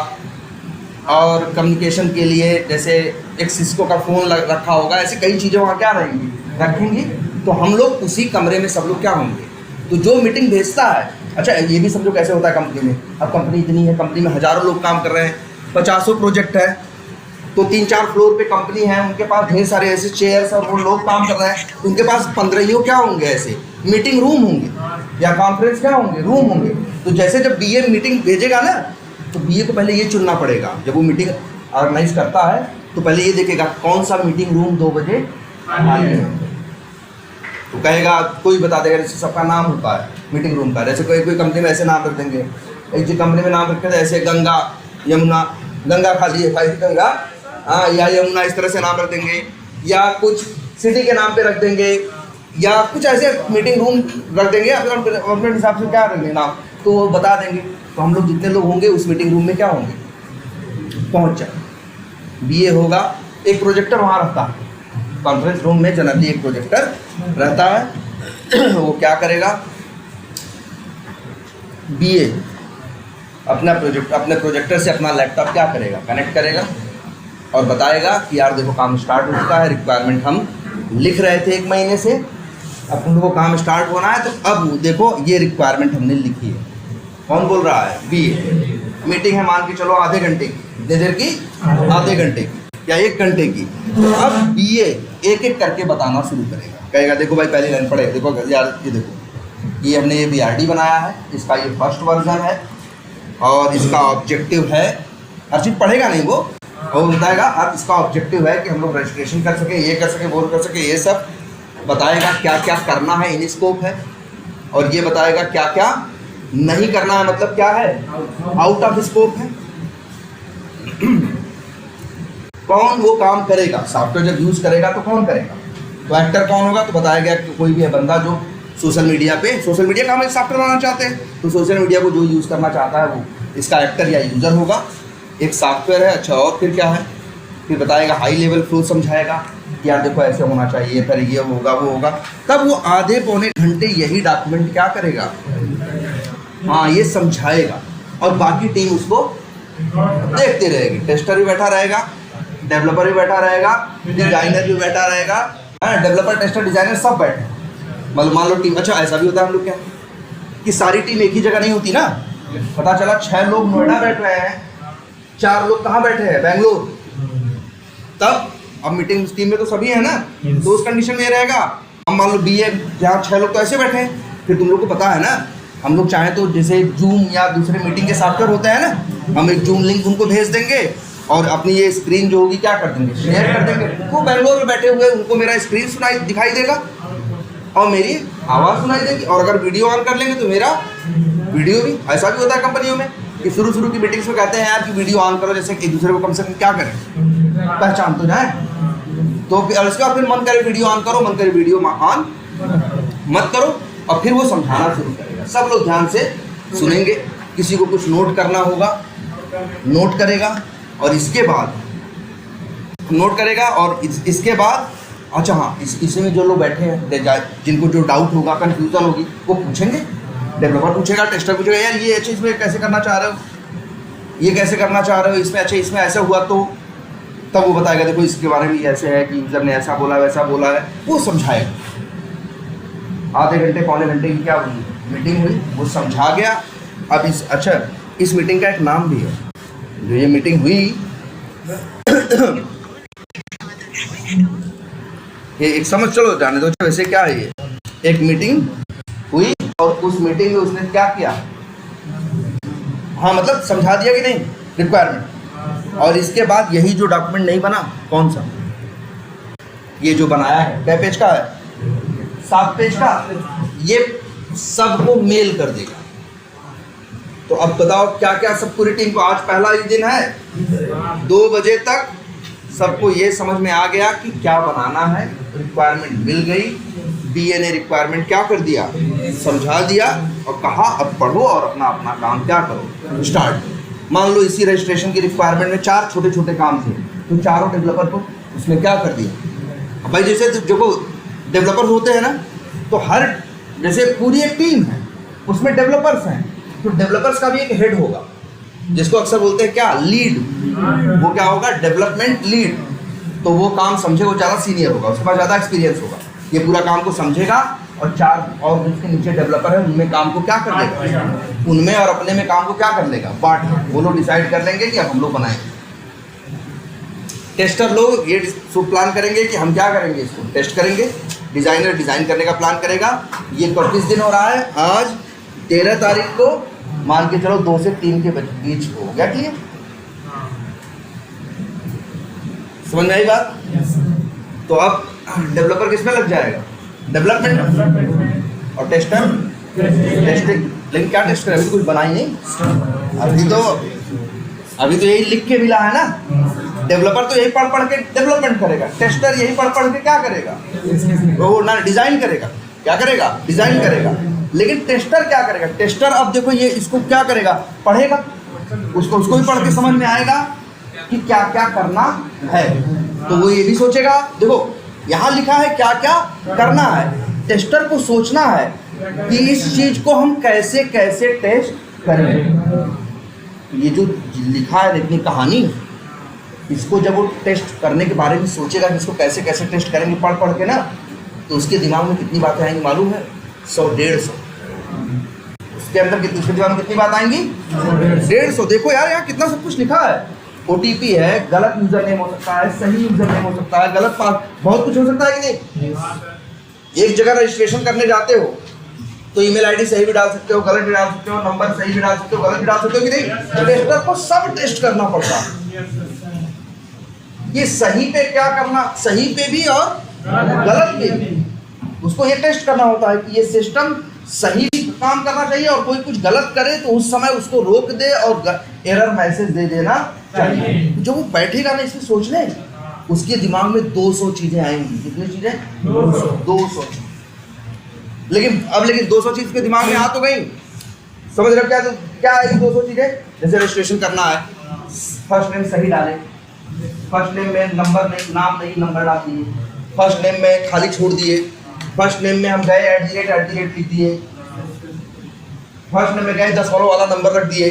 और कम्युनिकेशन के लिए जैसे एक सिस्को का फ़ोन रखा होगा, ऐसे कई चीज़ें वहाँ क्या रहेंगी, रखेंगी। तो हम लोग उसी कमरे में सब लोग क्या होंगे, तो जो मीटिंग भेजता है, अच्छा ये भी समझो कैसे होता है कंपनी में। अब कंपनी इतनी है, कंपनी में हज़ारों लोग काम कर रहे हैं, 50 प्रोजेक्ट है, तो 3-4 फ्लोर पे कंपनी है, उनके पास ढेर सारे ऐसे चेयर्स और वो लोग काम कर रहे हैं, उनके पास 15 क्या होंगे, ऐसे मीटिंग रूम होंगे या कॉन्फ्रेंस क्या होंगे, रूम होंगे। तो जैसे जब बीए मीटिंग भेजेगा ना, तो बीए को पहले ये चुनना पड़ेगा। जब वो मीटिंग ऑर्गेनाइज करता है तो पहले ये देखेगा कौन सा मीटिंग रूम 2 बजे आने हैं, तो कहेगा, कोई बता देगा, जैसे सबका नाम होता है मीटिंग रूम का, जैसे कोई कंपनी में ऐसे नाम रख देंगे, एक जो कंपनी में नाम रखे थे ऐसे गंगा यमुना, गंगा खाली है भाई, गंगा हाँ या यमुना, इस तरह से नाम रख देंगे, या कुछ सिटी के नाम पे रख देंगे, या कुछ ऐसे मीटिंग रूम रख देंगे अपने हिसाब से, क्या रख देंगे नाम, तो वो बता देंगे। तो हम लोग जितने लोग होंगे उस मीटिंग रूम में क्या होंगे, पहुंच जाए। बीए होगा, एक प्रोजेक्टर वहाँ रहता है कॉन्फ्रेंस रूम में, जनरली एक प्रोजेक्टर रहता है। वो क्या करेगा, बीए अपने प्रोजेक्टर से अपना लैपटॉप क्या करेगा, कनेक्ट करेगा और बताएगा कि यार देखो काम स्टार्ट हो चुका है, रिक्वायरमेंट हम लिख रहे थे 1 महीने से, अब तुमको काम स्टार्ट होना है, तो अब देखो ये रिक्वायरमेंट हमने लिखी है। कौन बोल रहा है, बीए। मीटिंग है मान के चलो आधे घंटे की, कितनी देर की, आधे घंटे की या 1 घंटे की। तो अब बीए एक एक करके बताना शुरू करेगा, कहेगा देखो भाई पहली लाइन पढ़े, देखो यार ये देखो ये हमने ये BRD बनाया है, इसका ये फर्स्ट वर्जन है और इसका ऑब्जेक्टिव है, हर चीज़ पढ़ेगा नहीं वो, और बताएगा अब इसका ऑब्जेक्टिव है कि हम लोग रजिस्ट्रेशन कर सके, ये कर सके, वो कर सके, ये सब बताएगा, क्या क्या करना है, इन स्कोप है, और ये बताएगा क्या क्या नहीं करना है, मतलब क्या है, आउट ऑफ स्कोप है। कौन वो काम करेगा, सॉफ्टवेयर जब यूज़ करेगा तो कौन करेगा, तो एक्टर कौन होगा, तो बताया गया कि कोई भी है बंदा जो सोशल मीडिया का हम एक सॉफ्टवेयर बनाना चाहते हैं, तो सोशल मीडिया को जो यूज़ करना चाहता है वो इसका एक्टर या यूज़र होगा, एक सॉफ्टवेयर है। अच्छा, और फिर क्या है, फिर बताएगा हाई लेवल फ्लो समझाएगा कि यार देखो ऐसे होना चाहिए, फिर ये होगा वो होगा। तब वो आधे पौने घंटे यही डॉक्यूमेंट क्या करेगा, हाँ ये समझाएगा, और बाकी टीम उसको देखते रहेगी। टेस्टर भी बैठा रहेगा, डेवलपर भी बैठा रहेगा, डिजाइनर भी बैठा रहेगा, डेवलपर टेस्टर डिजाइनर सब बैठे, मतलब मान लो टीम। अच्छा ऐसा भी होता है हम लोग क्या कि सारी टीम एक ही जगह नहीं होती ना, पता चला 6 लोग नोएडा बैठ रहे हैं, 4 लोग कहाँ बैठे हैं, बेंगलोर। तब अब मीटिंग टीम में तो सभी है ना, तो उस कंडीशन में रहेगा। अब मान लो बीए जहाँ 6 लोग तो ऐसे बैठे हैं, फिर तुम लोग को पता है ना, हम लोग चाहें तो जैसे जूम या दूसरे मीटिंग के सॉफ्टवेयर होते हैं ना, हम एक जूम लिंक उनको भेज देंगे और अपनी ये स्क्रीन जो होगी क्या कर देंगे, शेयर कर देंगे। वो बेंगलोर में बैठे हुए उनको मेरा स्क्रीन दिखाई देगा और मेरी आवाज़ सुनाई देगी, और अगर वीडियो ऑन कर लेंगे तो मेरा वीडियो भी। ऐसा भी होता है कंपनियों में कि शुरू की मीटिंग्स में कहते हैं यार कि वीडियो ऑन करो, जैसे एक दूसरे को कम से कम क्या करें, पहचान तो जाए। तो फिर उसके बाद फिर मन करे वीडियो ऑन करो, मन करे वीडियो ऑन मत करो, और फिर वो समझाना शुरू करेगा। सब लोग ध्यान से सुनेंगे, किसी को कुछ नोट करना होगा नोट करेगा, और इसके बाद नोट करेगा, और इसके बाद अच्छा हाँ इसमें जो लोग बैठे हैं जिनको जो डाउट होगा, कन्फ्यूज़न होगी, वो पूछेंगे, डेवलपर पूछेगा, टेस्टर पूछेगा, यार ये अच्छा इसमें कैसे करना चाह रहे हो, ये कैसे करना चाह रहे हो, इसमें अच्छा इसमें ऐसा हुआ, तो तब वो बताएगा देखो इसके बारे में ऐसे है कि यूज़र ने ऐसा बोला वैसा बोला है, वो समझाएगा। आधे घंटे पौने घंटे की क्या हुई मीटिंग हुई, वो समझा गया। अब इस मीटिंग का एक नाम भी है, जो ये मीटिंग हुई ये एक समझ चलो जाने दो, वैसे क्या है ये, एक मीटिंग हुई और उस मीटिंग में उसने क्या किया, हाँ मतलब समझा दिया कि नहीं रिक्वायरमेंट, और इसके बाद यही जो डॉक्यूमेंट नहीं बना, कौन सा, ये जो बनाया है कै पेज का है, 7 पेज का, ये सबको मेल कर देगा। तो अब बताओ क्या क्या सब पूरी टीम को, आज पहला ही दिन है, 2 बजे तक सबको ये समझ में आ गया कि क्या बनाना है, रिक्वायरमेंट मिल गई, बीए ने रिक्वायरमेंट क्या कर दिया, समझा दिया और कहा अब पढ़ो और अपना अपना काम क्या करो, स्टार्ट। मान लो इसी रजिस्ट्रेशन की रिक्वायरमेंट में 4 छोटे छोटे काम थे, तो चारों डेवलपर को उसने क्या कर दिया। भाई जैसे जो डेवलपर होते हैं ना, तो हर जैसे पूरी एक टीम है, उसमें डेवलपर्स हैं, तो डेवलपर्स का भी एक हेड होगा, जिसको अक्सर बोलते हैं क्या, लीड। वो क्या होगा, डेवलपमेंट लीड। तो वो काम समझेगा, वो ज़्यादा सीनियर होगा, उसके पास ज़्यादा एक्सपीरियंस होगा, ये पूरा काम को समझेगा। और 4 और उसके नीचे डेवलपर है, उनमें काम को क्या कर लेगा, उनमें और अपने में काम को क्या कर लेगा, बांट। वो लोग डिसाइड कर लेंगे कि अब हम लोग बनाएंगे। टेस्टर लोग ये प्लान करेंगे कि हम क्या करेंगे, इसको टेस्ट करेंगे। डिज़ाइनर डिज़ाइन करने का प्लान करेगा। ये 31 दिन हो रहा है, आज 13 तारीख को, मान के चलो 2 से 3 के बीच हो गया। क्लियर, समझ में आई बात। तो अब डेवलपर किसमें लग जाएगा, डेवलपमेंट, और टेस्टर टेस्टिंग। लेकिन क्या टेस्ट करें, अभी कुछ बनाई नहीं, अभी तो यही लिख के मिला है ना। डेवलपर तो यही पढ़ पढ़ के डेवलपमेंट करेगा, टेस्टर यही पढ़ पढ़ के क्या करेगा, वो ना डिज़ाइन करेगा, क्या करेगा, डिज़ाइन करेगा। लेकिन टेस्टर क्या करेगा, टेस्टर अब देखो ये इसको क्या करेगा, पढ़ेगा, उसको भी पढ़ के समझ में आएगा कि क्या क्या करना है। तो वो ये भी सोचेगा, देखो यहाँ लिखा है क्या क्या करना है, टेस्टर को सोचना है कि इस चीज़ को हम कैसे कैसे टेस्ट करेंगे। ये जो लिखा है इतनी कहानी, इसको जब वो टेस्ट करने के बारे में सोचेगा कि इसको कैसे कैसे टेस्ट करेंगे पढ़ पढ़ के ना, तो उसके दिमाग में कितनी बातें आएंगी मालूम है, 100-150। उसके अंदर कितनी, उसके दिमाग में कितनी बात आएंगी, 150। देखो यार यहाँ कितना सब कुछ लिखा है। OTP है, गलत यूजर नेम हो सकता है, सही यूजर नेम हो सकता है, गलत पास, बहुत कुछ हो सकता है कि नहीं। एक जगह रजिस्ट्रेशन करने जाते हो तो ईमेल आईडी सही भी डाल सकते हो, गलत भी डाल सकते हो, नंबर सही भी डाल सकते हो, गलत भी डाल सकते हो कि नहीं। टेस्टर को सब टेस्ट करना पड़ता है, ये सही पे क्या करना, सही पे भी और गलत पे भी, उसको ये टेस्ट करना होता है कि ये सिस्टम सही काम करना चाहिए, और कोई कुछ गलत करे तो उस समय उसको रोक दे और एरर मैसेज दे देना चाहिए। जो वो बैठेगा ना इसमें सोचने, उसके दिमाग में 200 चीजें आएंगी। कितनी चीजें, 200। लेकिन 200 चीज के दिमाग में आ तो गई, समझ रहे हो क्या आएगी 200 चीजें। जैसे रजिस्ट्रेशन करना है, फर्स्ट नेम सही डाले, फर्स्ट नेम में नंबर नहीं, नाम नहीं, नंबर डाल दिए, फर्स्ट नेम में खाली छोड़ दिए, फर्स्ट नेम में हम गए @ लिख दिए, फर्स्ट नेम में गए 10 वाला नंबर रख दिए।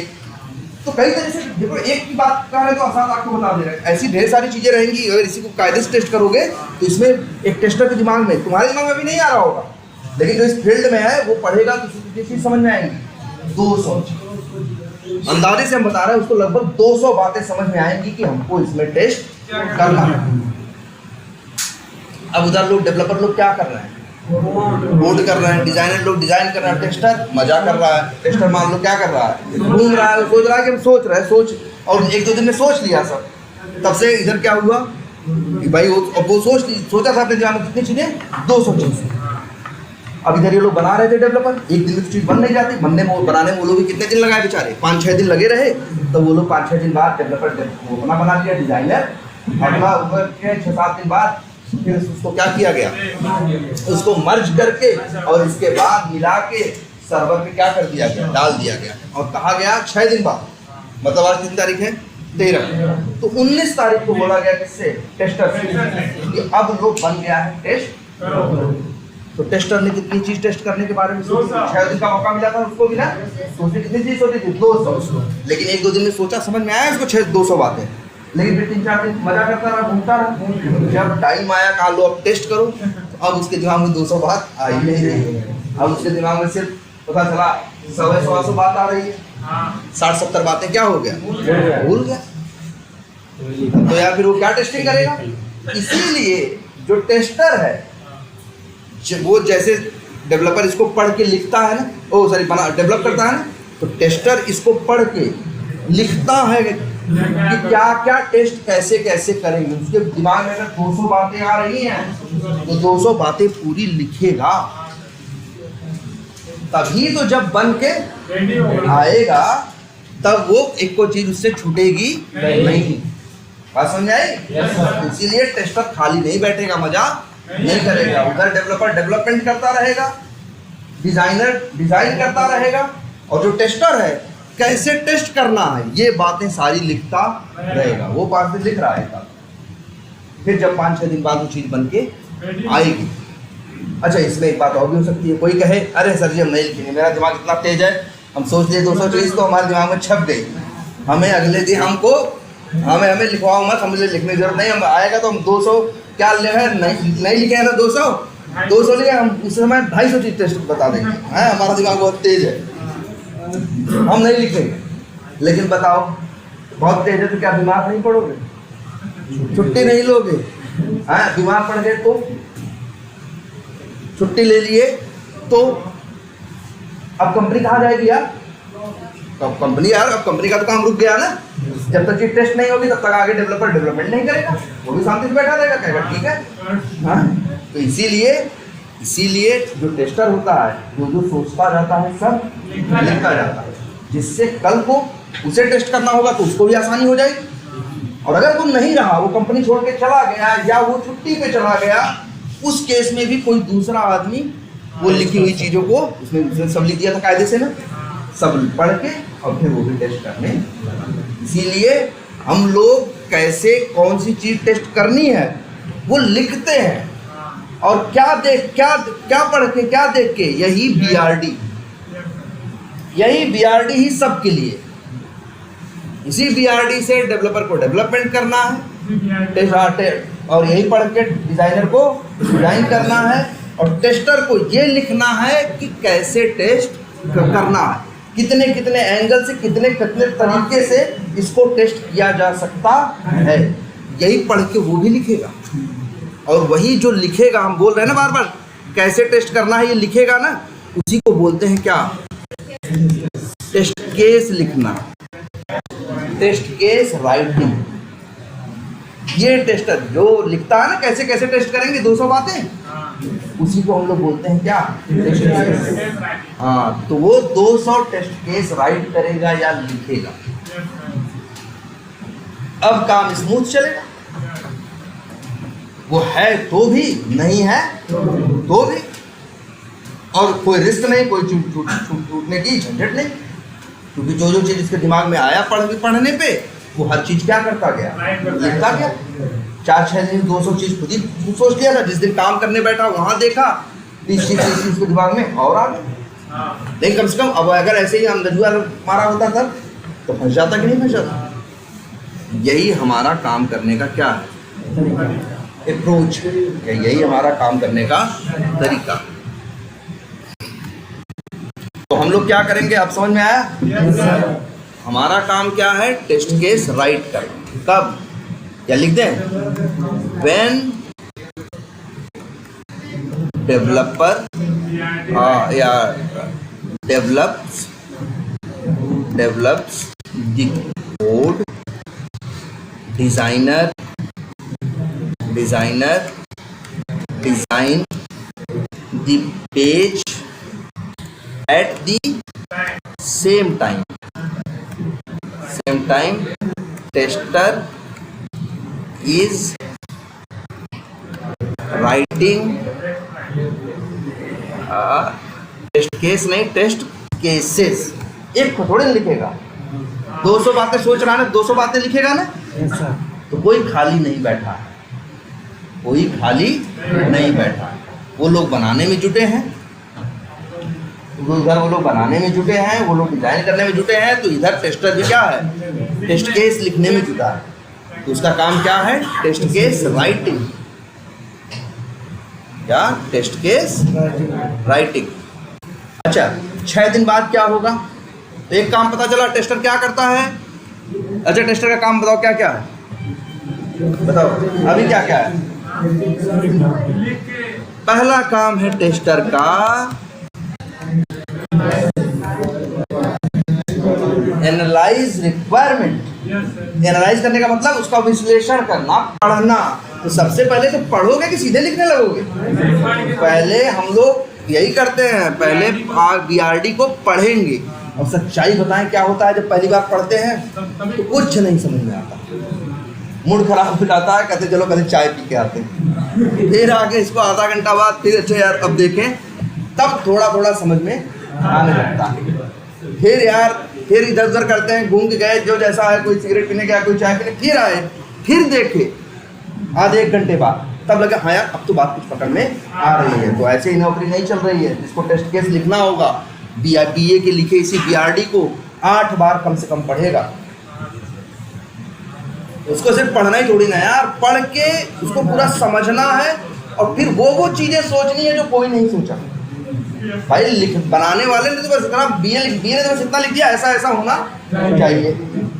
तो कई तरह से देखो, एक की बात कर रहे तो आसान आपको बता दे रहे हैं, ऐसी ढेर सारी चीजें रहेंगी। अगर इसी को कायदे से टेस्ट करोगे तो इसमें एक टेस्टर के दिमाग में, तुम्हारे दिमाग में भी नहीं आ रहा होगा, लेकिन जो इस फील्ड में है वो पढ़ेगा तो उसको चीज समझ में आएंगी। 200 अंदाजे से हम बता रहे हैं, उसको लगभग 200 बातें समझ में आएंगी कि हमको इसमें टेस्ट करना है। अब उधर लोग डेवलपर लोग क्या कर रहे हैं, कोड कर रहे हैं, डिजाइनर लोग डिजाइन कर रहे हैं, टेस्टर मजा कर रहा है। टेस्टर मान लो क्या कर रहा है, घूम रहा है, सोच रहा है कि हम सोच रहे हैं, सोच, और 1-2 दिन में सोच लिया सब। तब से इधर क्या हुआ कि भाई वो सोचा था अपने दिमाग में कितनी चीजें, 200 चीजें। अब इधर ये लोग बना रहे थे डेवलपर, एक दिन में तो चीज बन नहीं जाती, बनाने में वो लोग भी कितने दिन लगाए बेचारे, 5-6 दिन लगे रहे। तो वो लोग 5-6 दिन बाद डेवलपर वो अपना बना लिया, डिजाइनर अगला ऊपर के 6-7 दिन बाद फिर उसको क्या किया गया, उसको मर्ज करके और इसके बाद मिला के सर्वर पे क्या कर दिया गया, डाल दिया गया। और कहा गया 6 दिन बाद, मतलब आज कितनी तारीख है, 13, तो 19 तारीख को बोला गया किससे, टेस्टर से, अब लोग बन गया है टेस्ट। तो टेस्टर ने कितनी चीज टेस्ट करने के बारे में सोची, 6 दिन का मौका मिला था उसको भी ना, तो उसने कितनी चीज सोची थी, 200। लेकिन 1-2 दिन में सोचा, समझ में आया उसको 200 बातें। लेकिन फिर 3-4 दिन मजा करता रहा, घूमता रहा। जब टाइम आया कहा लो अब टेस्ट करो, तो अब उसके दिमाग में 200 बात आई नहीं रही। अब उसके दिमाग में सिर्फ पता चला 100-150 बात आ रही है, 60-70 बातें क्या हो गया, भूल गया। तो यार फिर वो क्या टेस्टिंग करेगा। इसीलिए जो टेस्टर है वो जैसे डेवलपर इसको पढ़ के लिखता है ना, डेवलप करता है ना, तो टेस्टर इसको पढ़ के लिखता है कि क्या क्या टेस्ट कैसे कैसे करेंगे। उसके दिमाग में अगर 200 बातें आ रही हैं तो 200 बातें पूरी लिखेगा, तभी तो जब बन के आएगा तब वो एक को चीज उससे छूटेगी नहीं। बात समझ आई? इसीलिए टेस्टर खाली नहीं बैठेगा, मजा नहीं करेगा। उधर डेवलपर डेवलपमेंट करता रहेगा, डिजाइनर डिजाइन करता रहेगा, और जो टेस्टर है कैसे टेस्ट करना है ये बातें सारी लिखता रहेगा। वो पास दिन लिख रहा है, फिर जब 5-6 दिन बाद वो चीज बन के आएगी। अच्छा, इसमें एक बात और भी हो सकती है, कोई कहे अरे सर जी हम नहीं लिखेंगे, मेरा दिमाग इतना तेज है, हम सोच लिए 200 चीज तो हमारे दिमाग में छप गई, हमें अगले दिन हमें लिखवाओ मत, हमें लिखने की जरूरत नहीं, हम आएगा तो हम 200 क्या लिखे नहीं लिखे हैं ना, 200 लिखे, हम उस समय 250 चीज टेस्ट बता देंगे। है हमारा दिमाग बहुत तेज है, हम नहीं लिखेंगे। लेकिन बताओ बहुत तेज है तो क्या बीमार नहीं पड़ोगे? छुट्टी नहीं लोगे? हाँ, बीमार पड़ गए तो छुट्टी ले लिए तो अब कंपनी कहाँ जाएगी यार? अब कंपनी का तो काम रुक गया ना। जब तक चीज टेस्ट नहीं होगी तब तक आगे डेवलपर डेवलपमेंट नहीं करेगा, वो भी शांति से बैठा रहेगा, कहेगा ठीक है। हाँ, तो इसीलिए जो टेस्टर होता है जो सोचता रहता है सब लिखता जाता है, जिससे कल को उसे टेस्ट करना होगा तो उसको भी आसानी हो जाएगी। और अगर वो नहीं रहा, वो कंपनी छोड़ के चला गया या वो छुट्टी पे चला गया, उस केस में भी कोई दूसरा आदमी वो लिखी हुई चीज़ों को उसने सब लिख दिया था कायदे से ना, सब पढ़ के और फिर वो भी टेस्ट करने। इसीलिए हम लोग कैसे कौन सी चीज़ टेस्ट करनी है वो लिखते हैं, और क्या पढ़ के क्या देख के, यही बीआरडी ही सबके लिए। इसी बीआरडी से डेवलपर को डेवलपमेंट करना है, और यही पढ़ के डिजाइनर को डिजाइन करना है, और टेस्टर को ये लिखना है कि कैसे टेस्ट करना है, कितने एंगल से कितने तरीके से इसको टेस्ट किया जा सकता है। यही पढ़ के वो भी लिखेगा, और वही जो लिखेगा, हम बोल रहे हैं ना बार बार कैसे टेस्ट करना है, ये लिखेगा ना, उसी को बोलते हैं क्या? टेस्ट केस लिखना, टेस्ट केस राइटिंग। ये टेस्टर जो लिखता है ना कैसे कैसे टेस्ट करेंगे 200 बातें, उसी को हम लोग बोलते हैं क्या? Test case. हाँ, तो वो 200 टेस्ट केस राइट करेगा या लिखेगा, अब काम स्मूथ चलेगा। वो है तो भी, नहीं है तो भी, और कोई रिस्क नहीं, कोई छूटने की झंझट नहीं, क्योंकि जो चीज़ इसके दिमाग में आया पढ़ने पे वो हर चीज़ क्या करता गया, लिखता गया। 4-6 दिन 200 चीज़ खुद ही सोच लिया था, जिस दिन काम करने बैठा वहाँ देखा 30 चीज़ इसके दिमाग में और आ गई। लेकिन कम से कम अब अगर ऐसे ही अंदजुआ मारा होता था तो फंस जाता कि नहीं फंस जाता। यही हमारा काम करने का क्या है, अप्रोच, यही हमारा काम करने का तरीका। तो हम लोग क्या करेंगे, अब समझ में आया? yes, हमारा काम क्या है? टेस्ट केस राइट करना। कब? या लिख दें, व्हेन डेवलपर या develops the code, designer design the page at the same time tester is writing test case नहीं, टेस्ट केसेस। एक को थोड़े लिखेगा, 200 बातें सोच रहा है ना, 200 बातें लिखेगा ना, तो कोई खाली नहीं बैठा, कोई खाली नहीं बैठा। वो लोग बनाने में जुटे हैं, उधर वो लोग बनाने में जुटे हैं, वो लोग डिजाइन करने में जुटे हैं, तो इधर टेस्टर भी क्या है? टेस्ट केस लिखने में जुटा है। तो उसका काम क्या है? टेस्ट केस राइटिंग, क्या? Test case writing. अच्छा, 6 दिन बाद क्या होगा? तो एक काम पता चला, टेस्टर क्या करता है। अच्छा, टेस्टर का काम बताओ क्या क्या है, बताओ अभी क्या क्या है? पहला काम है टेस्टर का एनालाइज रिक्वायरमेंट। एनालाइज करने का मतलब उसका विश्लेषण करना, पढ़ना। तो सबसे पहले तो पढ़ोगे कि सीधे लिखने लगोगे? पहले हम लोग यही करते हैं, पहले बीआरडी को पढ़ेंगे और सच्चाई बताएं क्या होता है। जब पहली बार पढ़ते हैं तो कुछ नहीं समझ में आता, मूड खराब हो जाता है, कहते चलो कभी चाय पी के आते हैं। फिर आके इसको आधा घंटा बाद फिर अच्छा यार अब देखें, तब थोड़ा थोड़ा समझ में आने लगता है। फिर यार फिर इधर उधर करते हैं, घूम के गए जो जैसा है, कोई सिगरेट पीने गया, कोई चाय पीने, फिर आए, फिर देखे आधे एक घंटे बाद, तब लगा हाँ यार अब तो बात कुछ पकड़ में आ रही है। तो ऐसे ही नौकरी नहीं चल रही है। जिसको टेस्ट केस लिखना होगा, BA के लिखे इसी BRD को 8 बार कम से कम पढ़ेगा। उसको सिर्फ पढ़ना ही थोड़ी ना यार, पढ़ के उसको पूरा समझना है और फिर वो चीजें सोचनी है जो कोई नहीं सोचा। भाई लिख बनाने वाले ने तो बस इतना BA ने तो बस इतना लिख दिया, ऐसा ऐसा होना चाहिए,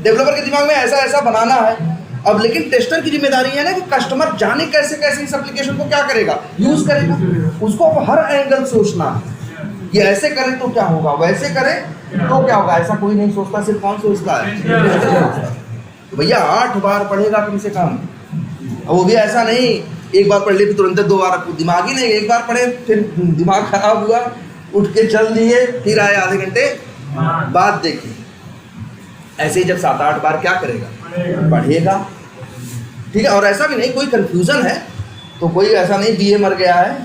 डेवलपर के दिमाग में ऐसा ऐसा बनाना है। अब लेकिन टेस्टर की जिम्मेदारी है ना कि कस्टमर जाने कैसे कैसे इस एप्लीकेशन को क्या करेगा, यूज करेगा, उसको हर एंगल सोचना है कि ऐसे करें तो क्या होगा, वैसे करें तो क्या होगा। ऐसा कोई नहीं सोचता, सिर्फ कौन सोचता है? तो भैया 8 बार पढ़ेगा कम से कम। वो भी ऐसा नहीं एक बार पढ़ ली फिर तुरंत 2 बार, दिमाग ही नहीं, एक बार पढ़े फिर दिमाग खराब हुआ, उठ के चल दिए, फिर आए आधे घंटे बाद देखे। ऐसे ही जब 7-8 बार क्या करेगा, पढ़ेगा, ठीक है। और ऐसा भी नहीं कोई कंफ्यूजन है तो कोई ऐसा नहीं BA मर गया है,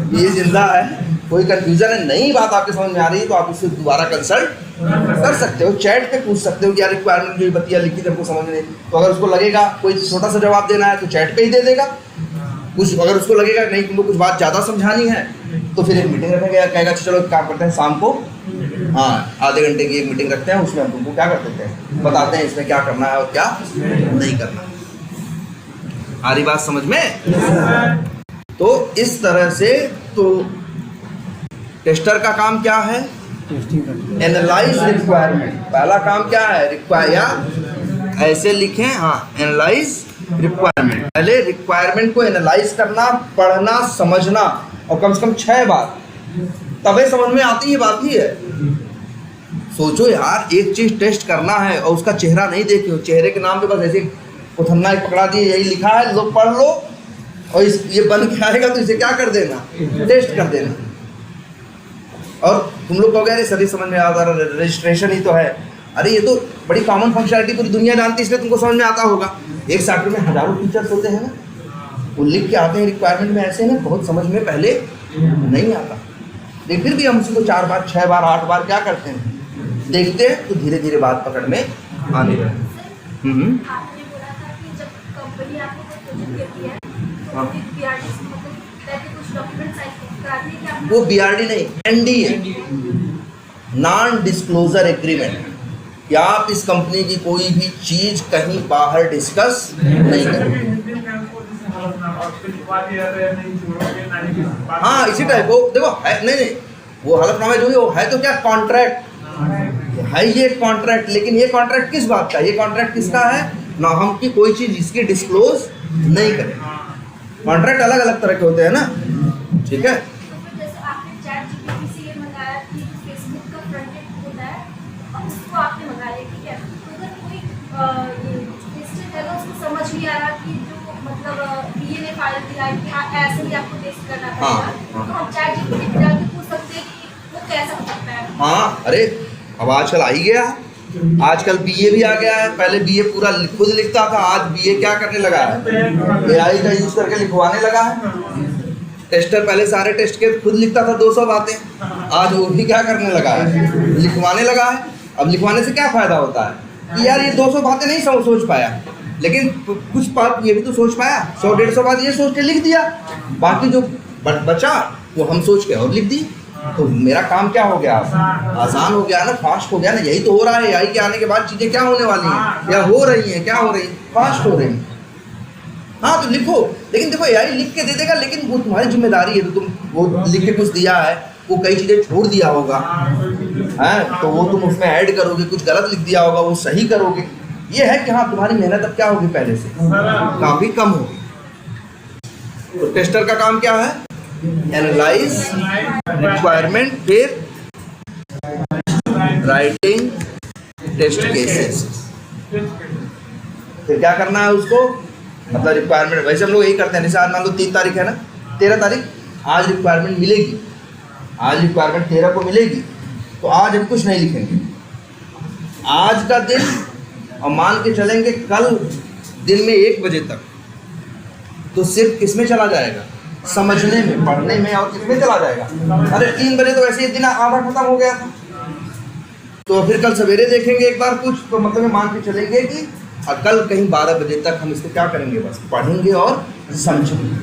BA जिंदा है, कोई कंफ्यूजन है, नई बात आपके समझ में आ रही है तो आप उससे दोबारा कंसल्ट कर सकते हो, चैट पे पूछ सकते हो कि यार रिक्वायरमेंट जो बतिया लिखी थी हमको समझ नहीं। तो अगर उसको लगेगा कोई छोटा सा जवाब देना है तो चैट पे ही दे देगा। कुछ अगर उसको लगेगा नहीं तुमको कुछ बात ज़्यादा समझानी है तो फिर एक मीटिंग रखेगा, कहेगा चलो काम करते हैं शाम को, हाँ आधे घंटे की एक मीटिंग रखते हैं, उसमें हम तुमको क्या कर देते हैं, बताते हैं इसमें क्या करना है और क्या नहीं करना। आ रही बात समझ में? तो इस तरह से तो टेस्टर का काम क्या है, एनालाइज रिक्वायरमेंट। पहला काम क्या है, रिक्वायर, ऐसे लिखें, हाँ एनालाइज रिक्वायरमेंट। पहले रिक्वायरमेंट को एनालाइज करना, पढ़ना, समझना और कम से कम 6 बार, तबे समझ में आती है बात ही है। सोचो यार एक चीज टेस्ट करना है और उसका चेहरा नहीं देखे हो, चेहरे के नाम पे बस ऐसे पुथन्ना एक पकड़ा दिए, यही लिखा है लो पढ़ लो और ये बन के आएगा तो इसे क्या कर देना, टेस्ट कर देना। और तुम लोग कहोगे अरे सर समझ में आता है, रजिस्ट्रेशन ही तो है। अरे ये तो बड़ी कॉमन फंक्शनलिटी पूरी दुनिया जानती है, इसलिए तुमको समझ में आता होगा। एक सॉफ्टवेयर में हजारों फीचर्स होते हैं ना, वो लिख के आते हैं रिक्वायरमेंट में, ऐसे ना बहुत समझ में पहले नहीं आता, लेकिन फिर भी हम उसको 4 बार 6 बार 8 बार क्या करते हैं, देखते हैं तो धीरे धीरे बात पकड़ में आने लगती। वो BRD नहीं, ND है, नॉन डिस्क्लोजर एग्रीमेंट, कि आप इस कंपनी की कोई भी चीज कहीं बाहर डिस्कस नहीं करेंगे। हाँ इसी टाइप को देखो है, नहीं वो हलफनामा जो है वो है तो क्या, कॉन्ट्रैक्ट है, ये कॉन्ट्रैक्ट। लेकिन ये कॉन्ट्रैक्ट किस बात का, ये कॉन्ट्रैक्ट किसका है ना, हम की कोई चीज इसकी डिस्क्लोज नहीं करें। कॉन्ट्रैक्ट अलग अलग तरह के होते हैं ना, ठीक है। समझ नहीं आ रहा कि जो मतलब BA ने फाइल दिया है कि हाँ ऐसे ही आपको टेस्ट करना पड़ेगा, तो हम ChatGPT पे जाके पूछ सकते हैं कि वो कैसा हो सकता है। हाँ अरे अब आजकल आ ही गया है, आजकल BA भी आ गया है। पहले BA पूरा खुद लिखता था, आज BA क्या करने लगा है, AI का यूज करके लिखवाने लगा है। टेस्टर पहले सारे टेस्ट के खुद लिखता था 200 बातें, आज वो भी क्या करने लगा है, लिखवाने लगा है। अब लिखवाने से क्या फायदा होता है कि यार ये 200 बातें नहीं सोच पाया, लेकिन कुछ बात ये भी तो सोच पाया, 100-150 बात ये सोच के लिख दिया, बाकी जो बचा वो हम सोच के और लिख दी। तो मेरा काम क्या हो गया, आसान हो गया ना, फास्ट हो गया ना। यही तो हो रहा है, AI के आने के बाद चीज़ें क्या होने वाली हैं, या हो रही हैं, क्या हो रही हैं, फास्ट हो रही हैं। हाँ तो लिखो, लेकिन देखो AI लिख के दे देगा, लेकिन वो तुम्हारी जिम्मेदारी है। तो तुम वो लिख के कुछ दिया है, वो कई चीज़ें छोड़ दिया होगा हैं, तो वो तुम उसमें ऐड करोगे, कुछ गलत लिख दिया होगा वो सही करोगे। ये है कि हाँ तुम्हारी मेहनत अब क्या होगी, पहले से काफ़ी कम होगी। तो टेस्टर का काम क्या है, एनालाइज रिक्वायरमेंट, फिर राइटिंग टेस्ट केसेस। फिर क्या करना है उसको, मतलब रिक्वायरमेंट वैसे हम लोग यही करते हैं। जैसे आज मान लो 3 तारीख है ना, 13 तारीख आज रिक्वायरमेंट मिलेगी, आज रिक्वायरमेंट 13 को मिलेगी, तो आज हम कुछ नहीं लिखेंगे आज का दिन, और मान के चलेंगे कल दिन में 1 बजे तक, तो सिर्फ किसमें चला जाएगा? समझने में, पढ़ने में, और किसमें चला जाएगा? अरे 3 बजे तो वैसे ही दिन आधा खत्म हो गया था, तो फिर कल सवेरे देखेंगे एक बार कुछ, तो मतलब मान के चलेंगे कि कल कहीं 12 बजे तक हम इसको क्या करेंगे? बस पढ़ेंगे और समझेंगे।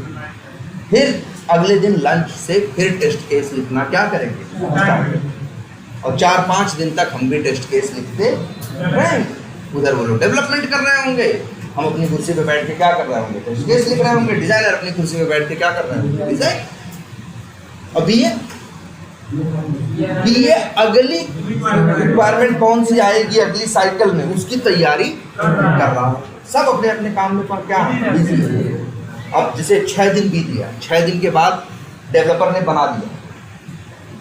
फिर अगले दिन लंच से फिर टेस्ट केस लिखना क्या करेंगे? और 4-5 दिन तक हम भी टेस्ट केस लिखते रहेंगे। उधर वो लोग डेवलपमेंट कर रहे होंगे, हम अपनी कुर्सी पे बैठ के क्या कर रहे होंगे? टेस्ट केस लिख रहे होंगे। डिजाइनर अपनी कुर्सी पे बैठ के क्या कर रहे होंगे? डिजाइन। और बीए अगली रिक्वायरमेंट कौन सी आएगी अगली साइकिल में, उसकी तैयारी कर रहा है। सब अपने अपने काम में पर क्या बिजी है। अब जैसे 6 दिन बीत गया, 6 दिन के बाद डेवलपर ने बना दिया,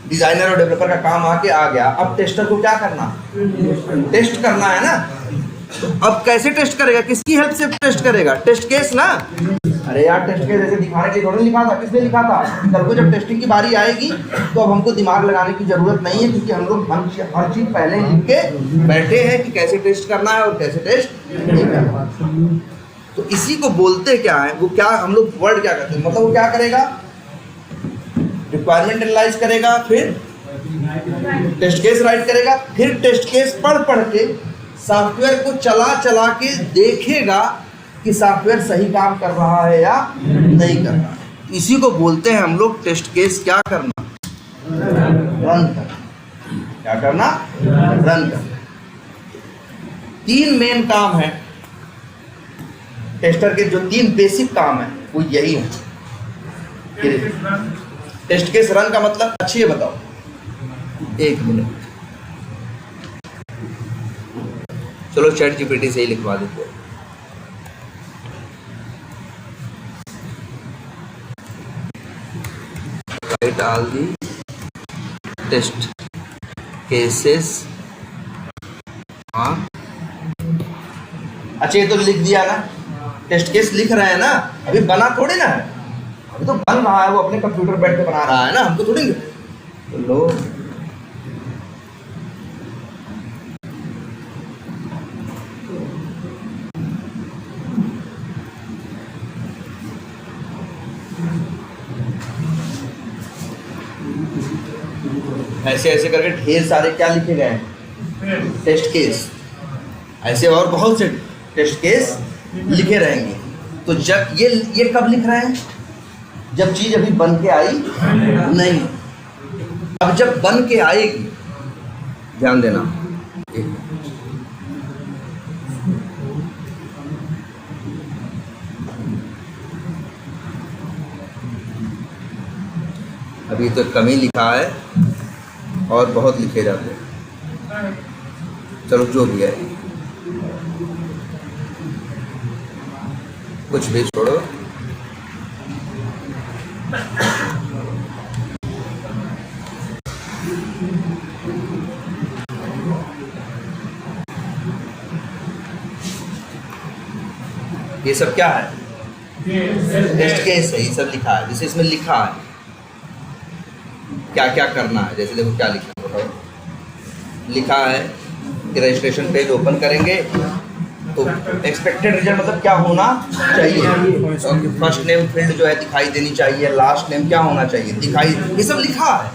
डिजाइनर और डेवलपर का काम आके आ गया, अब टेस्टर को क्या करना? टेस्ट करना है ना। तो अब कैसे टेस्ट करेगा? किसकी हेल्प से टेस्ट करेगा? टेस्ट केस ना। अरे यार टेस्ट केस ऐसे दिखाने के लिए थोड़ी लिखा था, किसने लिखा था? कल को जब टेस्टिंग की बारी आएगी तो अब हमको दिमाग लगाने की जरूरत नहीं है, क्योंकि हम लोग हर चीज पहले ही लिख के बैठे हैं कि कैसे टेस्ट करना है और कैसे टेस्ट नहीं करना। तो इसी को बोलते क्या है, वो क्या हम लोग वर्ड क्या करते हैं, मतलब वो क्या करेगा? रिक्वायरमेंट एनालाइज करेगा, फिर टेस्ट केस राइट करेगा, फिर टेस्ट केस पढ़ के सॉफ्टवेयर को चला के देखेगा कि सॉफ्टवेयर सही काम कर रहा है या नहीं कर रहा है। इसी को बोलते हैं हम लोग टेस्ट केस क्या करना? रन करना। क्या करना? रन करना। 3 मेन काम है टेस्टर के, जो 3 बेसिक काम है वो यही है। टेस्ट केस रन का मतलब अच्छी है, बताओ। 1 मिनट, चलो चैट जीपीटी से ही लिखवा देते हैं। Write all the test cases. हाँ अच्छा, ये तो लिख दिया ना, टेस्ट केस लिख रहे हैं ना, अभी बना थोड़ी ना है, अभी तो बन रहा है, वो अपने कंप्यूटर बैठ के बना रहा है ना, हमको थोड़ी। तो लो ऐसे ऐसे करके ढेर सारे क्या लिखे गए हैं? Test case. ऐसे और बहुत से टेस्ट केस लिखे रहेंगे। तो जब ये कब लिख रहे हैं? जब चीज अभी बन के आई नहीं। अब जब बन के आएगी, ध्यान देना, अभी तो कम ही लिखा है और बहुत लिखे जाते हैं। चलो जो भी है, कुछ भी छोड़ो। ये सब क्या है? टेस्ट केस है, ये सब लिखा है। जैसे इसमें लिखा है क्या क्या करना है, जैसे देखो क्या लिखा है, लिखा है कि रजिस्ट्रेशन पेज ओपन करेंगे तो एक्सपेक्टेड रिजल्ट मतलब क्या होना चाहिए। फर्स्ट नेम फील्ड जो है दिखाई देनी चाहिए, लास्ट नेम क्या होना चाहिए दिखाई, ये सब लिखा है,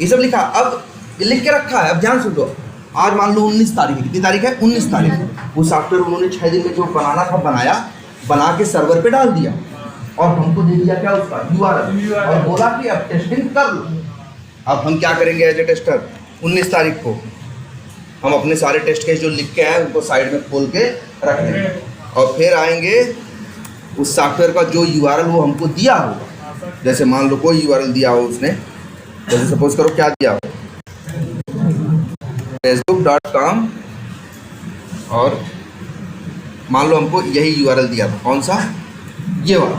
ये सब लिखा। अब ये लिख के रखा है। अब ध्यान सुनो, आज मान लो 19 तारीख है, कितनी तारीख है? 19 तारीख। वो सॉफ्टवेयर उन्होंने 6 दिन में जो बनाना था बनाया, बना के सर्वर पे डाल दिया और हमको दे दिया क्या? उसका URL, और बोला कि अब टेस्टिंग कर लो। अब हम क्या करेंगे एज ए टेस्टर? 19 तारीख को हम अपने सारे टेस्ट केस जो लिख के आए उनको साइड में खोल के रख देंगे और फिर आएंगे उस सॉफ्टवेयर का जो URL वो हमको दिया होगा। जैसे मान लो कोई URL दिया हो उसने, जैसे सपोज करो क्या दिया हो, facebook.com, और मान लो हमको यही URL दिया था। कौन सा? ये वाला।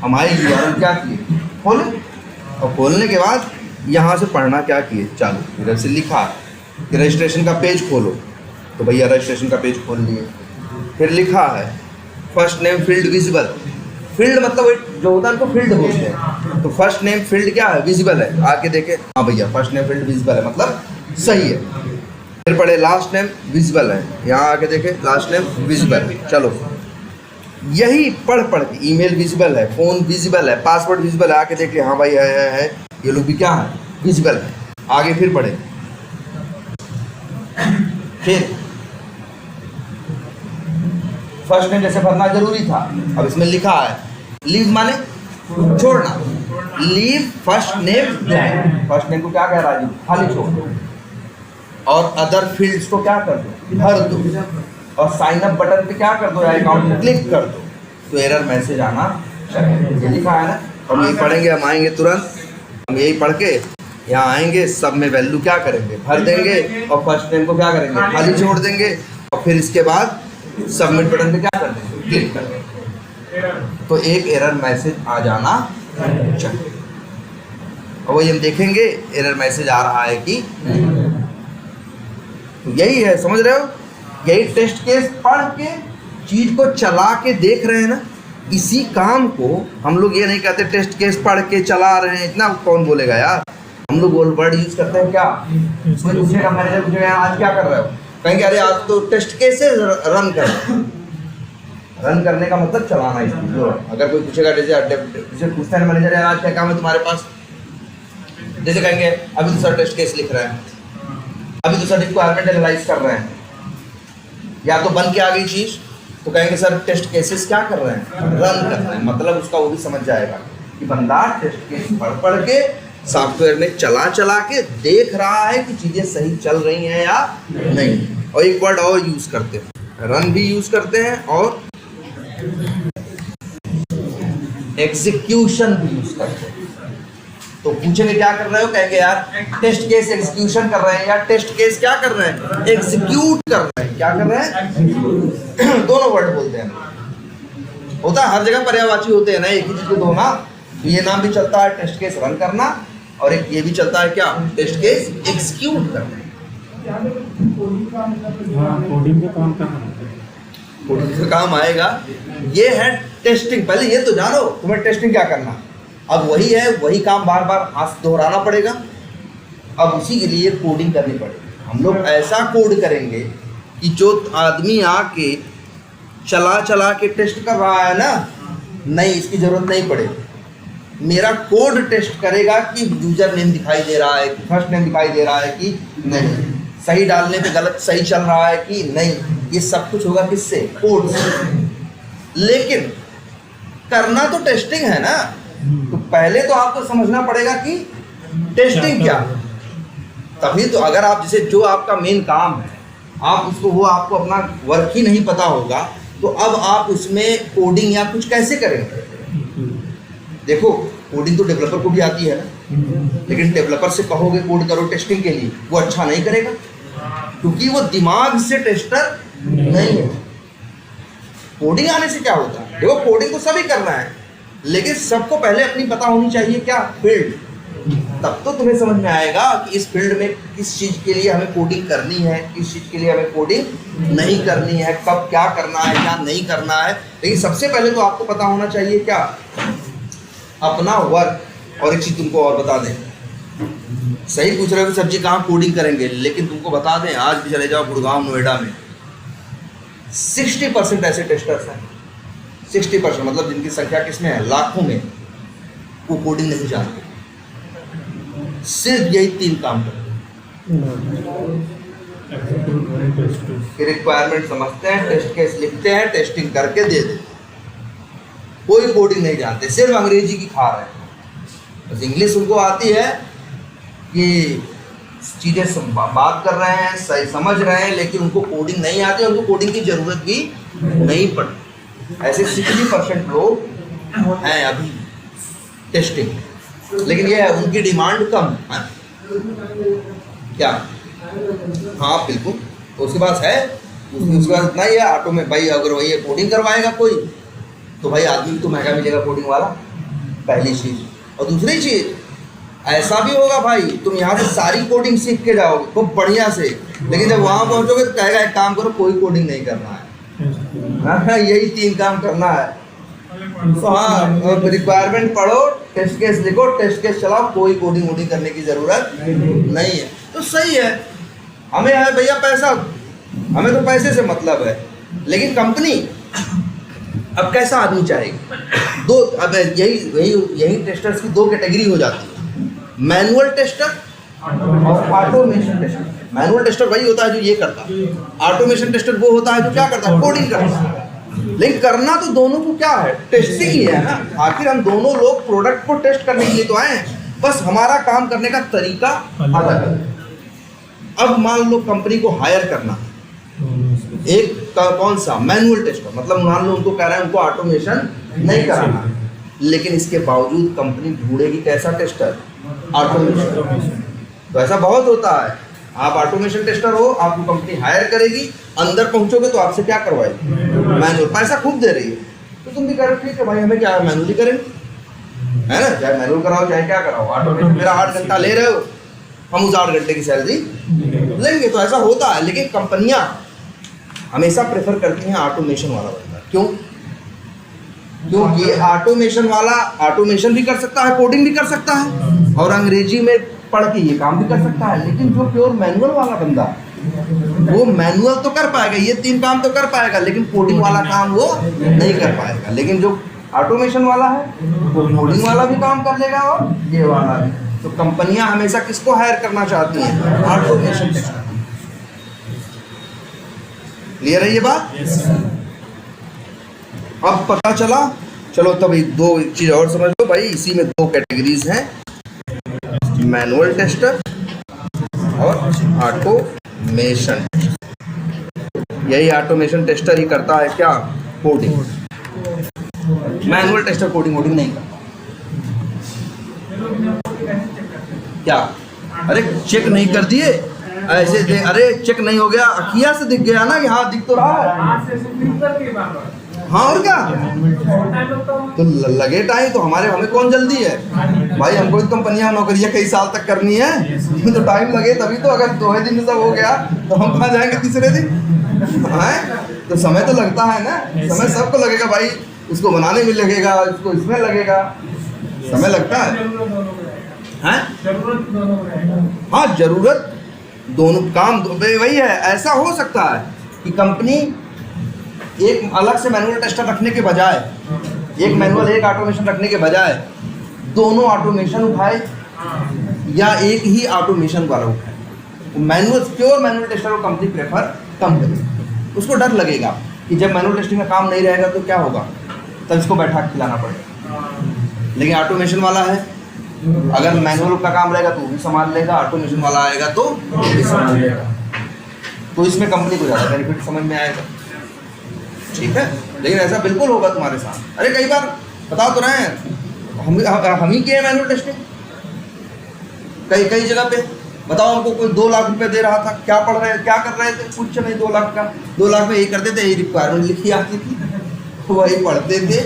हमारे URL क्या किए? खोले, और खोलने के बाद यहाँ से पढ़ना क्या किए? चालू। इधर से लिखा कि रजिस्ट्रेशन का पेज खोलो, तो भैया रजिस्ट्रेशन का पेज खोल लिए। फिर लिखा है first name field visible. Field मतलब जो होता है उनको फील्ड बोलते हैं। तो फर्स्ट नेम फील्ड क्या है, विजिबल है, आके देखे हाँ भैया फर्स्ट नेम फील्ड विजिबल है, मतलब सही है। फिर पढ़े लास्ट नेम विजिबल है, यहाँ आके देखे लास्ट नेम विजिबल है। चलो यही पढ़ के ईमेल विजिबल है, फोन विजिबल है, पासवर्ड विजिबल है, आके देखे हाँ भाई है ये लोग भी क्या है, विजिबल है। आगे फिर पढ़े, फिर फर्स्ट नेम जैसे भरना जरूरी था, अब इसमें लिखा है लीव माने छोड़ना, leave first name blank, first name को क्या कह रहा है, खाली छोड़ दो, और अदर फील्ड्स को क्या कर दो, भर दो, और साइन अप बटन पे क्या कर दो, अकाउंट क्लिक कर दो, तो एरर मैसेज आना चाहिए। ये लिखा है ना, हम यही पढ़ेंगे, हम आएंगे तुरंत, हम यही पढ़ के यहाँ आएंगे, सब में वैल्यू क्या करेंगे, भर देंगे, और फर्स्ट नेम को क्या करेंगे, खाली छोड़ देंगे, और फिर इसके बाद सबमिट बटन पे क्या कर देंगे, क्लिक कर देंगे, तो एक एरर मैसेज आ जाना चाहिए। और वही हम देखेंगे एरर मैसेज आ रहा है कि तो यही है, समझ रहे हो, यही टेस्ट केस पढ़ के चीज को चला के देख रहे हैं ना, इसी काम को हम लोग ये नहीं कहते टेस्ट केस पढ़ के चला रहे हैं, इतना कौन बोलेगा यार। हम लोग वर्ड यूज करते हैं क्या, कोई पूछेगा मैनेजर पूछेगा आज क्या कर रहे हो, कहेंगे अरे आज तो टेस्ट केस रन कर रहे हैं। रन करने का मतलब चलाना इसको। अगर कोई पूछेगा जैसे पूछता है मैनेजर यार आज क्या काम है तुम्हारे पास, जैसे कहेंगे अभी तो सर टेस्ट केस लिख रहे हैं, अभी तो सर रिक्वायरमेंट एनालाइज कर रहे हैं, या तो बन के आ गई चीज तो कहेंगे सर टेस्ट केसेस क्या कर रहे हैं, रन कर रहे हैं, मतलब उसका वो भी समझ जाएगा कि बंदा टेस्ट केस पढ़ के सॉफ्टवेयर में चला के देख रहा है कि चीजें सही चल रही हैं या नहीं। और एक वर्ड और यूज करते हैं, रन भी यूज करते हैं और एग्जीक्यूशन भी यूज करते हैं। तो पूछेंगे क्या कर रहे हो, कहेंगे यार टेस्ट केस एग्जीक्यूशन कर रहे हैं, या टेस्ट केस क्या कर रहे हैं, एग्जीक्यूट कर रहे हैं, क्या कर रहे हैं दोनों वर्ड बोलते हैं। होता है हर जगह पर्यायवाची होते हैं ना, एक ही चीज को दो ना, तो ये नाम भी चलता है टेस्ट केस रन करना, और एक ये भी चलता है क्या, टेस्ट केस एग्जीक्यूट करना। कोडिंग का काम करना, कोडिंग का काम आएगा, ये है टेस्टिंग। पहले ये तो जानो तुम्हें टेस्टिंग क्या करना, अब वही है, वही काम बार बार हाथ दोहराना पड़ेगा, अब उसी के लिए कोडिंग करनी पड़ेगी। हम लोग ऐसा कोड करेंगे कि जो आदमी आके चला के टेस्ट कर रहा है ना, नहीं इसकी जरूरत नहीं पड़ेगी, मेरा कोड टेस्ट करेगा कि यूजर नेम दिखाई दे रहा है, कि फर्स्ट नेम दिखाई दे रहा है कि नहीं, सही डालने पे गलत सही चल रहा है कि नहीं, ये सब कुछ होगा किससे, कोड से। लेकिन करना तो टेस्टिंग है ना, तो पहले तो आपको समझना पड़ेगा कि टेस्टिंग क्या, तभी तो अगर आप जैसे जो आपका मेन काम है आप उसको वो आपको अपना वर्क ही नहीं पता होगा, तो अब आप उसमें कोडिंग या कुछ कैसे करेंगे। देखो कोडिंग तो डेवलपर को भी आती है ना, लेकिन डेवलपर से कहोगे कोड करो टेस्टिंग के लिए, वो अच्छा नहीं करेगा, क्योंकि वो दिमाग से टेस्टर नहीं है। कोडिंग आने से क्या होता है, देखो कोडिंग तो सभी करना है, लेकिन सबको पहले अपनी पता होनी चाहिए क्या, फील्ड, तब तो तुम्हें समझ में आएगा कि इस फील्ड में किस चीज़ के लिए हमें कोडिंग करनी है, किस चीज़ के लिए हमें कोडिंग नहीं करनी है, कब क्या करना है क्या नहीं करना है। लेकिन सबसे पहले तो आपको पता होना चाहिए क्या, अपना वर्क। और एक चीज़ तुमको और बता दें, सही पूछ रहे हो कि सर जी कहाँ कोडिंग करेंगे, लेकिन तुमको बता दें आज भी चले जाओ गुड़गांव नोएडा में 60% ऐसे टेस्टर्स हैं, 60% मतलब जिनकी संख्या किसमें है, लाखों में, वो कोडिंग नहीं जानते, सिर्फ यही 3 काम करते हैं, रिक्वायरमेंट समझते हैं, टेस्ट केस लिखते हैं, टेस्टिंग करके दे देते, कोई कोडिंग नहीं जानते, सिर्फ अंग्रेजी की खा रहे हैं। बस इंग्लिश उनको आती है कि चीज़ें बात कर रहे हैं, सही समझ रहे हैं, लेकिन उनको कोडिंग नहीं आती, उनको कोडिंग की ज़रूरत भी नहीं पड़ती। ऐसे 60% लोग हैं अभी टेस्टिंग, लेकिन ये है उनकी डिमांड कम है क्या, हाँ बिल्कुल, तो उसके पास है, उसके पास इतना ही है, ऑटो में भाई अगर वही कोडिंग करवाएगा कोई, तो भाई आदमी भी तो महंगा मिलेगा कोडिंग वाला, पहली चीज़। और दूसरी चीज़ ऐसा भी होगा भाई, तुम यहाँ से सारी कोडिंग सीख के जाओगे खूब बढ़िया से, लेकिन जब वहाँ पहुँचोगे तो कहेगा एक काम करो, कोई कोडिंग नहीं करना है, हाँ यही 3 काम करना है। तो हाँ रिक्वायरमेंट पढ़ो, टेस्ट केस लिखो, टेस्ट केस चलाओ, कोई कोडिंग वोडिंग करने की जरूरत नहीं है। तो सही है, हमें है भैया पैसा, हमें तो पैसे से मतलब है, लेकिन कंपनी अब कैसा आदमी चाहेगी? दो, अब यही टेस्टर्स की दो कैटेगरी हो जाती है, मैनुअल टेस्टर और ऑटोमेशन टेस्टर। मैनुअल टेस्टर वही होता है जो ये करता है, ऑटोमेशन टेस्टर वो होता है जो क्या करता है, कोडिंग करता है। लेकिन करना तो दोनों को क्या है, टेस्टिंग ही है ना। आखिर हम दोनों लोग प्रोडक्ट को टेस्ट करने के लिए तो आए हैं, बस हमारा काम करने का तरीका अलग है। अब मान लो कंपनी को हायर करना, एक कौन सा मैनुअल टेस्टर, मतलब मान लो उनको कह रहे हैं उनको ऑटोमेशन नहीं कराना, लेकिन इसके बावजूद कंपनी ढूंढेगी कैसा टेस्टर, ऑटोमेशन। तो ऐसा बहुत होता है, आप ऑटोमेशन टेस्टर हो, आपको कंपनी हायर करेगी, अंदर पहुंचोगे तो आपसे क्या करवाएगी, मैनुअल, पैसा खूब दे रही है, तो तुम भी कह रहे हो ठीक है भाई हमें क्या मैनुअली करेंगे, है ना, चाहे मैनुअल कराओ चाहे क्या कराओ, ऑटोमेशन मेरा 8 घंटा ले रहे हो, हम उस 8 घंटे की सैलरी लेंगे। तो ऐसा होता है, लेकिन कंपनियां हमेशा प्रेफर करती हैं ऑटोमेशन वाला बंदा। क्यों? क्योंकि ऑटोमेशन वाला ऑटोमेशन भी कर सकता है, कोडिंग भी कर सकता है, और अंग्रेजी में पढ़ के ये काम भी कर सकता है। लेकिन जो प्योर मैनुअल वाला बंदा, वो मैनुअल तो कर पाएगा, ये 3 काम तो कर पाएगा, लेकिन कोडिंग वाला काम वो नहीं कर पाएगा। लेकिन जो ऑटोमेशन वाला है वो कोडिंग वाला भी काम कर लेगा और ये वाला भी। तो कंपनियां हमेशा किसको हायर करना चाहती हैं, ऑटोमेशन टेस्टर। क्लियर है ये बात? अब पता चला, चलो तब दो चीज और समझ लो भाई, इसी में 2 कैटेगरीज हैं, मैनुअल टेस्टर और ऑटोमेशन। यही ऑटोमेशन टेस्टर ही करता है क्या, कोडिंग। मैनुअल टेस्टर कोडिंग वोडिंग नहीं करता। क्या? अरे चेक नहीं कर दिए ऐसे दे, अरे चेक नहीं हो गया, अखिया से दिख गया ना कि हाँ दिख तो रहा है, हाँ और क्या, तो लगे टाइम, तो हमें कौन जल्दी है भाई, हमको कंपनियां नौकरियां कई साल तक करनी है, तो टाइम लगे तभी तो। अगर 2 दिन में सब हो गया तो हम कहाँ जाएंगे तीसरे दिन, है तो समय तो लगता है ना, समय सबको लगेगा भाई, उसको बनाने में लगेगा, उसको इसमें लगेगा, समय लगता है, हाँ जरूरत दोनों काम वही है। ऐसा हो सकता है कि कंपनी एक अलग से मैनुअल टेस्टर रखने के बजाय, एक मैनुअल एक ऑटोमेशन रखने के बजाय दोनों ऑटोमेशन उठाए, या एक ही ऑटोमेशन वाला उठाए। मैनुअल प्योर मैनुअल टेस्टर को कंपनी प्रेफर कम करेगी, उसको डर लगेगा कि जब मैनुअल टेस्टिंग का काम नहीं रहेगा तो क्या होगा, तब इसको बैठा के खिलाना पड़ेगा। लेकिन ऑटोमेशन वाला है, अगर मैनुअल का काम रहेगा तो वो भी संभाल लेगा, ऑटोमेशन वाला आएगा तो वो भी संभाल लेगा, तो इसमें कंपनी को ज़्यादा बेनिफिट समझ में आएगा। ठीक है, लेकिन ऐसा बिल्कुल होगा तुम्हारे साथ। अरे कई बार बता तो रहे हैं, हम ही किए मैनुअल टेस्टिंग कई जगह पे। बताओ हमको कोई 2 लाख रुपए दे रहा था, क्या पढ़ रहे, क्या कर रहे थे, कुछ नहीं, 2 लाख का, 2 लाख में यही करते थे, यही रिक्वायरमेंट लिखी आती थी, वही पढ़ते थे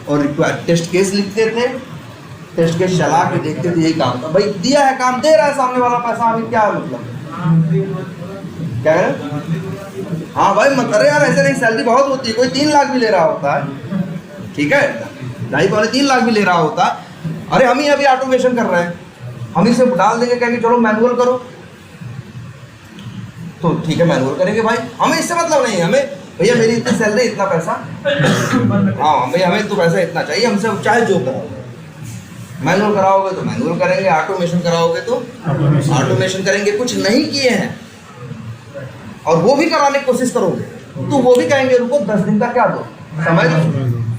और टेस्ट केस लिखते थे, टेस्ट केस चला के देखते थे, यही काम था भाई। दिया है काम, दे रहा है सामने वाला पैसा, हमें क्या मतलब, क्या कह रहे? हाँ भाई मत, अरे यार ऐसे नहीं, सैलरी बहुत होती है, कोई 3 लाख भी ले रहा होता है, ठीक है, 2.5-3 लाख भी ले रहा होता। अरे हम ही अभी ऑटोमेशन कर रहे हैं, हम ही से डाल देंगे, कहेंगे चलो मैनुअल करो, तो ठीक है मैनुअल करेंगे भाई, हमें इससे मतलब नहीं है, हमें भैया मेरी इतनी सैलरी इतना पैसा, हाँ भैया हमें तो पैसा इतना चाहिए, हमसे चाहे जो कराओगे, मैनुअल कराओगे तो मैनुअल करेंगे, ऑटोमेशन कराओगे तो ऑटोमेशन करेंगे। कुछ नहीं किए हैं और वो भी कराने की कोशिश करोगे तो वो भी कहेंगे रुको 10 दिन का क्या दो समय दो,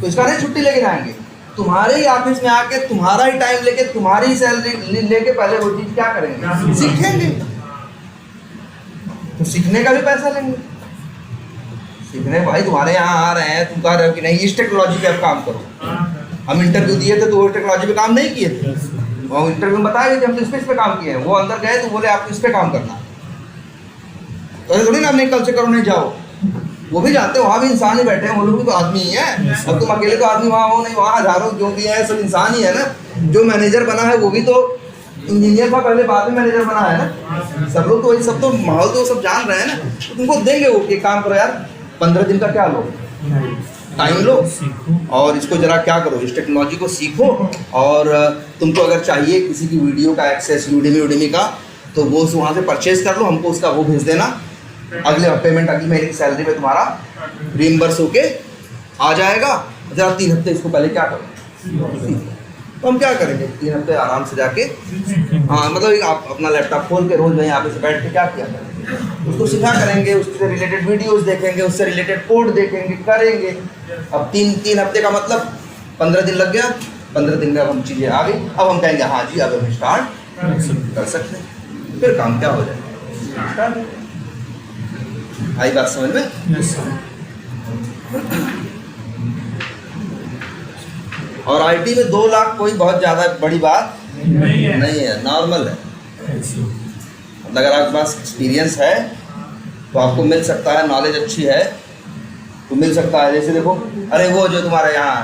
तो इसका नहीं छुट्टी लेके जाएंगे, तुम्हारे ही ऑफिस में आके तुम्हारा ही टाइम लेके तुम्हारी ही सैलरी लेके पहले वो चीज क्या करेंगे, सीखेंगे, तो सीखने का भी पैसा लेंगे। सीखने भाई तुम्हारे यहाँ आ रहे हैं, तुम कह रहे हो कि नहीं इस टेक्नोलॉजी पे आप काम करो, हम इंटरव्यू दिए थे तो वो टेक्नोलॉजी पे काम नहीं किए थे, वो इंटरव्यू में बताया कि हम तो इस पे काम किए हैं, वो अंदर गए तो बोले आपको इस पे काम करना, तो ऐसे थोड़ी ना नहीं कल से करो नहीं जाओ, वो भी जाते हैं, वहाँ भी इंसान ही बैठे हैं, वो लोग भी तो आदमी ही है, अब तुम अकेले तो आदमी वहाँ हो नहीं, वहाँ हजारों जो भी है सब इंसान ही है ना। जो मैनेजर बना है वो भी तो इंजीनियर था पहले, बाद में मैनेजर बना है ना, सब लोग तो वही, सब तो माहौल तो सब जान रहे हैं ना, तो तुमको देंगे वो कि काम करो यार 15 दिन का क्या लो, टाइम लो सीखो। और इसको जरा क्या करो, इस टेक्नोलॉजी को सीखो। और तुमको अगर चाहिए किसी की वीडियो का एक्सेस यूडेमी का, तो वो वहाँ से परचेज कर लो, हमको उसका वो भेज देना। अगले पेमेंट अगली महीने की सैलरी में तुम्हारा रिइम्बर्स होके आ जाएगा। जरा 3 हफ्ते इसको पहले क्या करो, तो हम क्या करेंगे 3 हफ्ते आराम से जाके, हाँ मतलब आप अपना लैपटॉप खोल के रोज़ वहीं यहाँ पे से बैठ के क्या किया करेंगे, उसको सीखा करेंगे, उससे रिलेटेड वीडियोस देखेंगे, उससे रिलेटेड कोड देखेंगे, करेंगे। अब 3 हफ्ते का मतलब 15 दिन लग गया, 15 दिन में अब हम चीज़ें आ गई। अब हम कहेंगे हाँ जी अब हम स्टार्ट कर सकते हैं, फिर काम क्या हो जाएगा, स्टार्ट। आई बात समझ में? Yes sir. और आईटी में 2 लाख कोई बहुत ज़्यादा बड़ी बात नहीं है। नहीं है, नॉर्मल है। ऐसे। मतलब अगर आपके पास एक्सपीरियंस है तो आपको मिल सकता है, नॉलेज अच्छी है तो मिल सकता है। जैसे देखो, अरे वो जो तुम्हारे यहाँ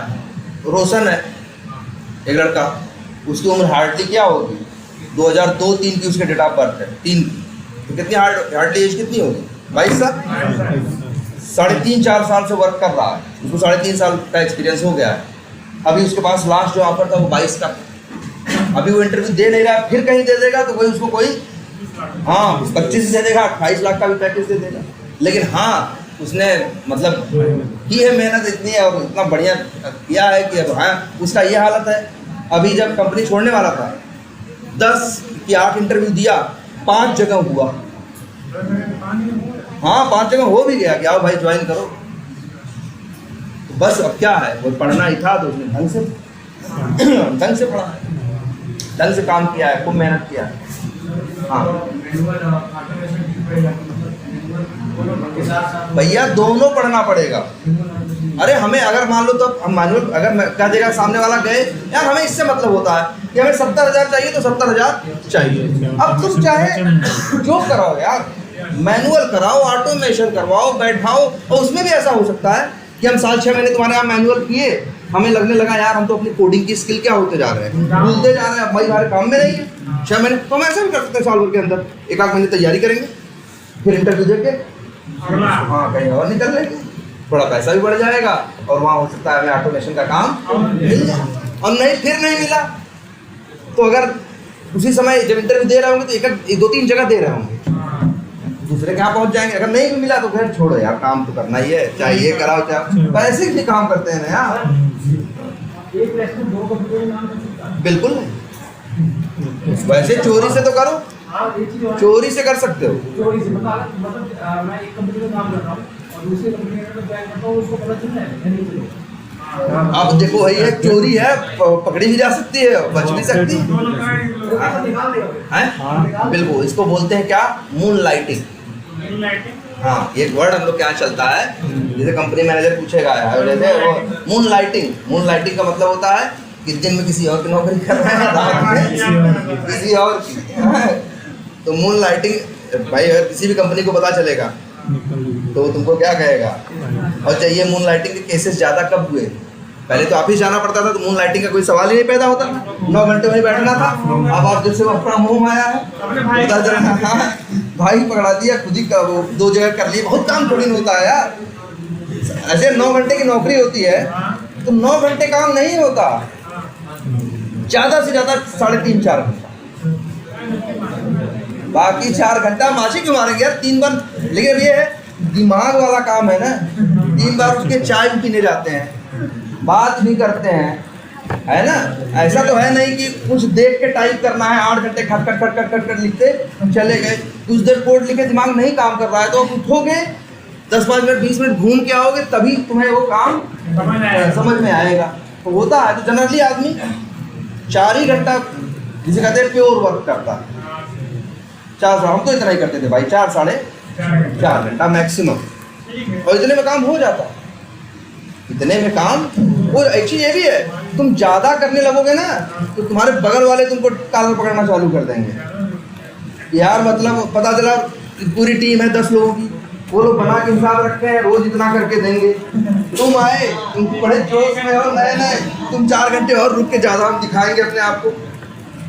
रोशन है एक लड़का, उसकी उम्र हार्डली क्या होगी 2002-3 की उसके डेट ऑफ बर्थ है, 3 की, तो कितनी हार्डली एज कितनी होगी 22 साल। 3.5-4 साल से वर्क कर रहा है, उसको 3.5 साल का एक्सपीरियंस हो गया है। अभी उसके पास लास्ट जो ऑफर था वो 22 का, अभी वो इंटरव्यू दे नहीं रहा, फिर कहीं दे देगा तो कोई उसको कोई 25 दे देगा, 28 लाख का भी पैकेज दे देगा। लेकिन हाँ उसने मतलब की है, मेहनत इतनी है और इतना बढ़िया किया है कि अब हाँ उसका ये हालत है। अभी जब कंपनी छोड़ने वाला था 10 कि 8 इंटरव्यू दिया, 5 जगह हुआ, हाँ 5 जगह हो भी गया कि आओ भाई ज्वाइन करो। तो बस अब क्या है, वो पढ़ना ही था तो उसने ढंग से पढ़ा, ढंग से काम किया है, खूब मेहनत किया है। हाँ भैया दोनों पढ़ना पड़ेगा। अरे हमें अगर मान लो तो हम मैनुअल अगर कह देगा सामने वाला गए यार हमें इससे मतलब होता है कि हमें 70,000 चाहिए तो 70,000 चाहिए। अब तुम चाहे जो कराओ यार, मैनुअल कराओ, ऑटोमेशन करवाओ, बैठाओ, और उसमें भी ऐसा हो सकता है कि हम 6 महीने तुम्हारे यहाँ मैनुअल किए, हमें लगने लगा यार हम तो अपनी कोडिंग की स्किल क्या होते जा रहे हैं, भूलते जा रहे हैं, भाई हमारे काम में नहीं है 6 महीने, तो हम ऐसा भी कर सकते हैं साल भर के अंदर 1-8 महीने तैयारी करेंगे, फिर इंटरव्यू देके हाँ कहीं और निकल लेंगे, थोड़ा पैसा भी बढ़ जाएगा और वहाँ हो सकता है हमें ऑटोमेशन का काम मिल जाए। और नहीं फिर नहीं मिला तो अगर उसी समय जब इंटरव्यू दे रहे होंगे तो 2-3 जगह दे रहे होंगे, दूसरे के यहाँ पहुँच जाएंगे। अगर नहीं भी मिला तो फिर छोड़ो यार, काम तो करना ही है, चाहे ये कराओ चाहे पैसे के लिए काम करते हैं ना यार, बिल्कुल नहीं। वैसे चोरी से तो करो, चोरी से कर सकते हो, चोरी से मतलब मैं एक कंपनी में काम करता हूँ और दूसरी कंपनी में ज्वाइन करता हूँ, उसको पता चलता है नहीं चलो। अब देखो वही है, चोरी है, पकड़ी भी जा सकती है, बच भी सकती है। बिल्कुल, इसको बोलते हैं क्या, मून लाइटिंग। हाँ एक वर्ड हम लोग क्या चलता है, जैसे कंपनी मैनेजर पूछेगा जैसे वो मून लाइटिंग का मतलब होता है कि दिन में किसी और की नौकरी कर रहे हैं, रात में किसी और की। तो मून लाइटिंग भाई अगर किसी भी कंपनी को पता चलेगा तो तुमको क्या कहेगा। और चाहिए मून लाइटिंग के केसेस ज़्यादा कब हुए, पहले तो ऑफिस जाना पड़ता था तो मून लाइटिंग का कोई सवाल ही नहीं पैदा होता था, 9 घंटे वहीं बैठना था। अब आप जब से वर्क फ्रॉम होम आया है पता चल रहा है, भाई पकड़ा दिया, खुद ही का वो 2 जगह कर लिए, बहुत काम थोड़ी होता है यार। ऐसे 9 घंटे की नौकरी होती है तो 9 घंटे काम नहीं होता, ज़्यादा से ज़्यादा 3.5-4 घंटा, बाकी 4 घंटा माछी क्यों मारेंगे यार 3 बार। लेकिन ये है दिमाग वाला काम है ना, 3 बार उसके चाय भी पीने जाते हैं, बात भी करते हैं, है ना। ऐसा तो है नहीं कि कुछ देख के टाइप करना है, 8 घंटे खट लिखते चले गए, कुछ देर कोड लिखे दिमाग नहीं काम कर रहा है तो उठोगे 10-5 मिनट 20 मिनट घूम के आओगे तभी तुम्हें वो काम समझ में आएगा। तो होता है तो जनरली आदमी 4 ही घंटा जिसे कहते हैं प्योर वर्क करता है, 4 हम तो इतना ही करते थे भाई, 4-4.5 घंटा मैक्सिमम, और इतने में काम हो जाता है, इतने में काम। और एक चीज़ ये भी है, तुम ज़्यादा करने लगोगे ना तो तुम्हारे बगल वाले तुमको कॉलर पकड़ना चालू कर देंगे यार। मतलब पता चला पूरी टीम है 10 लोगों की, वो लोग बना के हिसाब रखते हैं रोज इतना करके देंगे, तुम आए तुम बड़े जोश में हो, नए तुम 4 घंटे और रुक के ज़्यादा हम दिखाएंगे अपने आप को,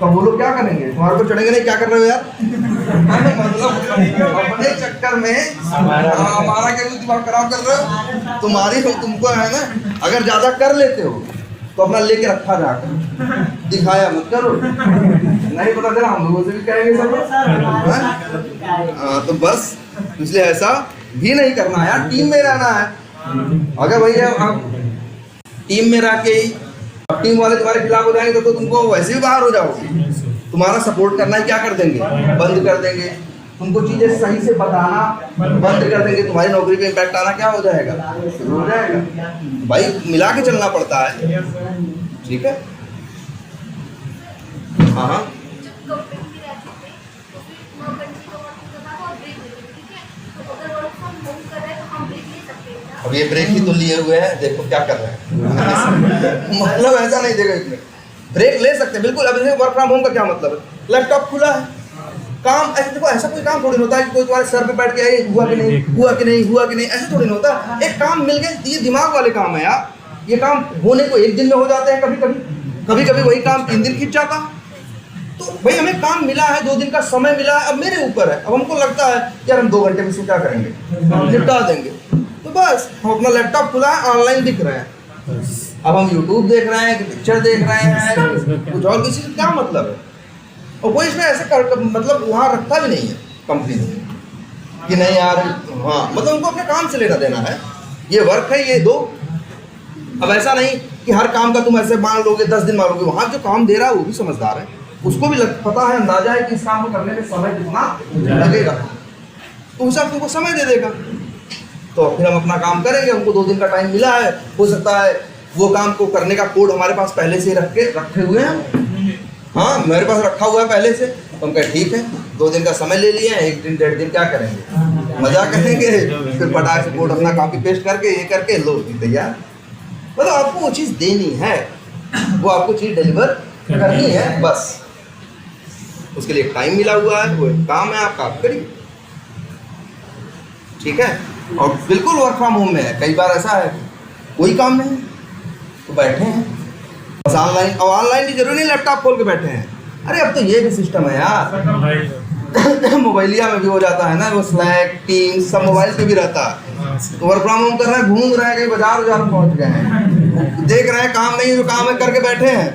तो वो लोग क्या करेंगे? तुम्हारे को चढ़ेंगे नहीं, क्या कर रहे हो यार? मतलब अपने चक्कर में हमारा क्या दिमाग खराब कर रहे हो? तुम्हारी हो, तुमको है ना, अगर ज्यादा कर लेते हो तो अपना लेके रखा जाकर दिखाया मत करो, नहीं पता चला हम लोगों से भी कहेंगे सब। हाँ तो बस इसलिए ऐसा भी नहीं करना है यार, टीम में रहना है। अगर भैया आप टीम में रह के ही टीम वाले तुम्हारे खिलाफ हो जाएंगे तो तुमको वैसे भी बाहर हो जाओगे। तुम्हारा सपोर्ट करना है क्या कर देंगे? बंद कर देंगे। तुमको चीजें सही से बताना बंद कर देंगे। तुम्हारी नौकरी पे इम्पैक्ट आना क्या हो जाएगा? हो जाएगा। भाई मिला के चलना पड़ता है, ठीक है? हाँ हाँ जब कंपनी में रहते थे तो फिर कंट्री का वर्क करना था और ब्रेक लेते थे, ठीक है? तो अगर वर्क फ्रॉम होम कर रहे हैं तो हम ब्रेक ले सकते हैं ना? अब ये ब्रेक ही तो लिए हुए हैं, देखो क्या कर रहे हैं। मतलब ऐसा नहीं, देखो इसमें ब्रेक ले सकते हैं बिल्कुल। अब इसमें वर्क फ्रॉम होम का क्या मतलब है? लैपटॉप खुला है, काम ऐसे देखो, ऐसा कोई काम थोड़ी ना होता है कि कोई तुम्हारे सर पे बैठ के आए हुआ कि नहीं हुआ कि नहीं हुआ कि नहीं, ऐसे थोड़ी ना होता। एक काम मिल गए, ये दिमाग वाले काम है यार। ये काम होने को एक दिन में हो जाते हैं, कभी कभी वही काम 3 दिन खींच जाता। तो भाई हमें काम मिला है, 2 दिन का समय मिला है, अब मेरे ऊपर है। अब हमको लगता है यार हम 2 घंटे में से क्या करेंगे, निपटा देंगे, तो बस हम अपना लैपटॉप खुला है, ऑनलाइन दिख रहे हैं। अब हम यूट्यूब देख रहे हैं, पिक्चर देख रहे हैं, कुछ और किसी से क्या मतलब है? और कोई इसमें ऐसे मतलब वहाँ रखता भी नहीं है कंपनी में कि नहीं यार, हाँ मतलब उनको अपने काम से लेना देना है। ये वर्क है, ये दो। अब ऐसा नहीं कि हर काम का तुम ऐसे मान लोगे, 10 दिन मान लोगे। वहाँ जो काम दे रहा है वो भी समझदार है, उसको भी पता है, अंदाजा है कि इस काम को करने में समय कितना लगेगा, तो उस हिसाब तुमको समय दे देगा। तो फिर हम अपना काम करेंगे। हमको 2 दिन का टाइम मिला है, हो सकता है वो काम को करने का कोड हमारे पास पहले से रखे हुए हैं। हाँ मेरे पास रखा हुआ है पहले से, तो हम कहें ठीक है 2 दिन का समय ले लिए हैं, 1 दिन 1.5 दिन क्या करेंगे, मजा करेंगे। फिर पटाख से कोड अपना कॉपी पेस्ट करके ये करके लो तैयार। मतलब आपको वो चीज़ देनी है, वो आपको चीज़ डिलीवर करनी है, बस उसके लिए टाइम मिला हुआ है, वो काम है आपका, आप करिए, ठीक है। और बिल्कुल वर्क फ्रॉम होम में है। कई बार ऐसा है कोई काम नहीं तो बैठे हैं बस ऑनलाइन। और ऑनलाइन भी जरूरी नहीं लैपटॉप खोल के बैठे हैं। अरे अब तो ये भी सिस्टम है यार, मोबाइलिया में भी हो जाता है ना, वो स्लैक टीम्स सब मोबाइल पे भी रहता है। तो वर्क फ्रॉम होम कर रहे हैं, घूम रहे हैं, कहीं बाजार पहुंच गए हैं, देख रहे हैं काम नहीं जो काम है करके बैठे हैं।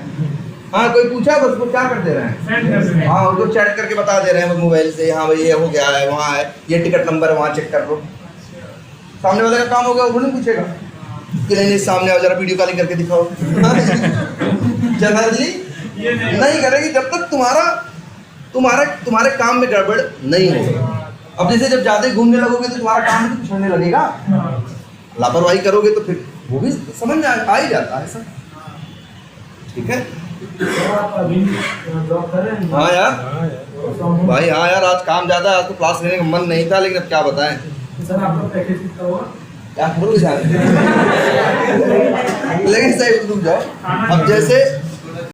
हाँ कोई पूछा तो उसको क्या कर दे रहे हैं, हाँ उनको चैट करके बता दे रहे हैं मोबाइल से, हाँ भाई ये हो गया है, वहाँ है ये टिकट नंबर है, वहाँ चेक कर लो। सामने वाले का काम हो गया, वो नहीं पूछेगा कि नहीं सामने आओ जरा वीडियो कॉलिंग करके दिखाओ। जनरली नहीं करेगी जब तक तुम्हारे काम में गड़बड़ नहीं होगी। अब जैसे जब ज्यादा घूमने लगोगे तो तुम्हारा काम भी पिछड़ने लगेगा, लापरवाही करोगे तो फिर वो भी समझ में आ ही जाता है सर, ठीक है। हाँ यार भाई, हाँ यार आज काम ज्यादा है, आज तो क्लास लेने का मन नहीं था, लेकिन अब क्या बताएं सर आपका पैकेज कितना हुआ? क्या लेकिन सही रुक जाओ। अब जैसे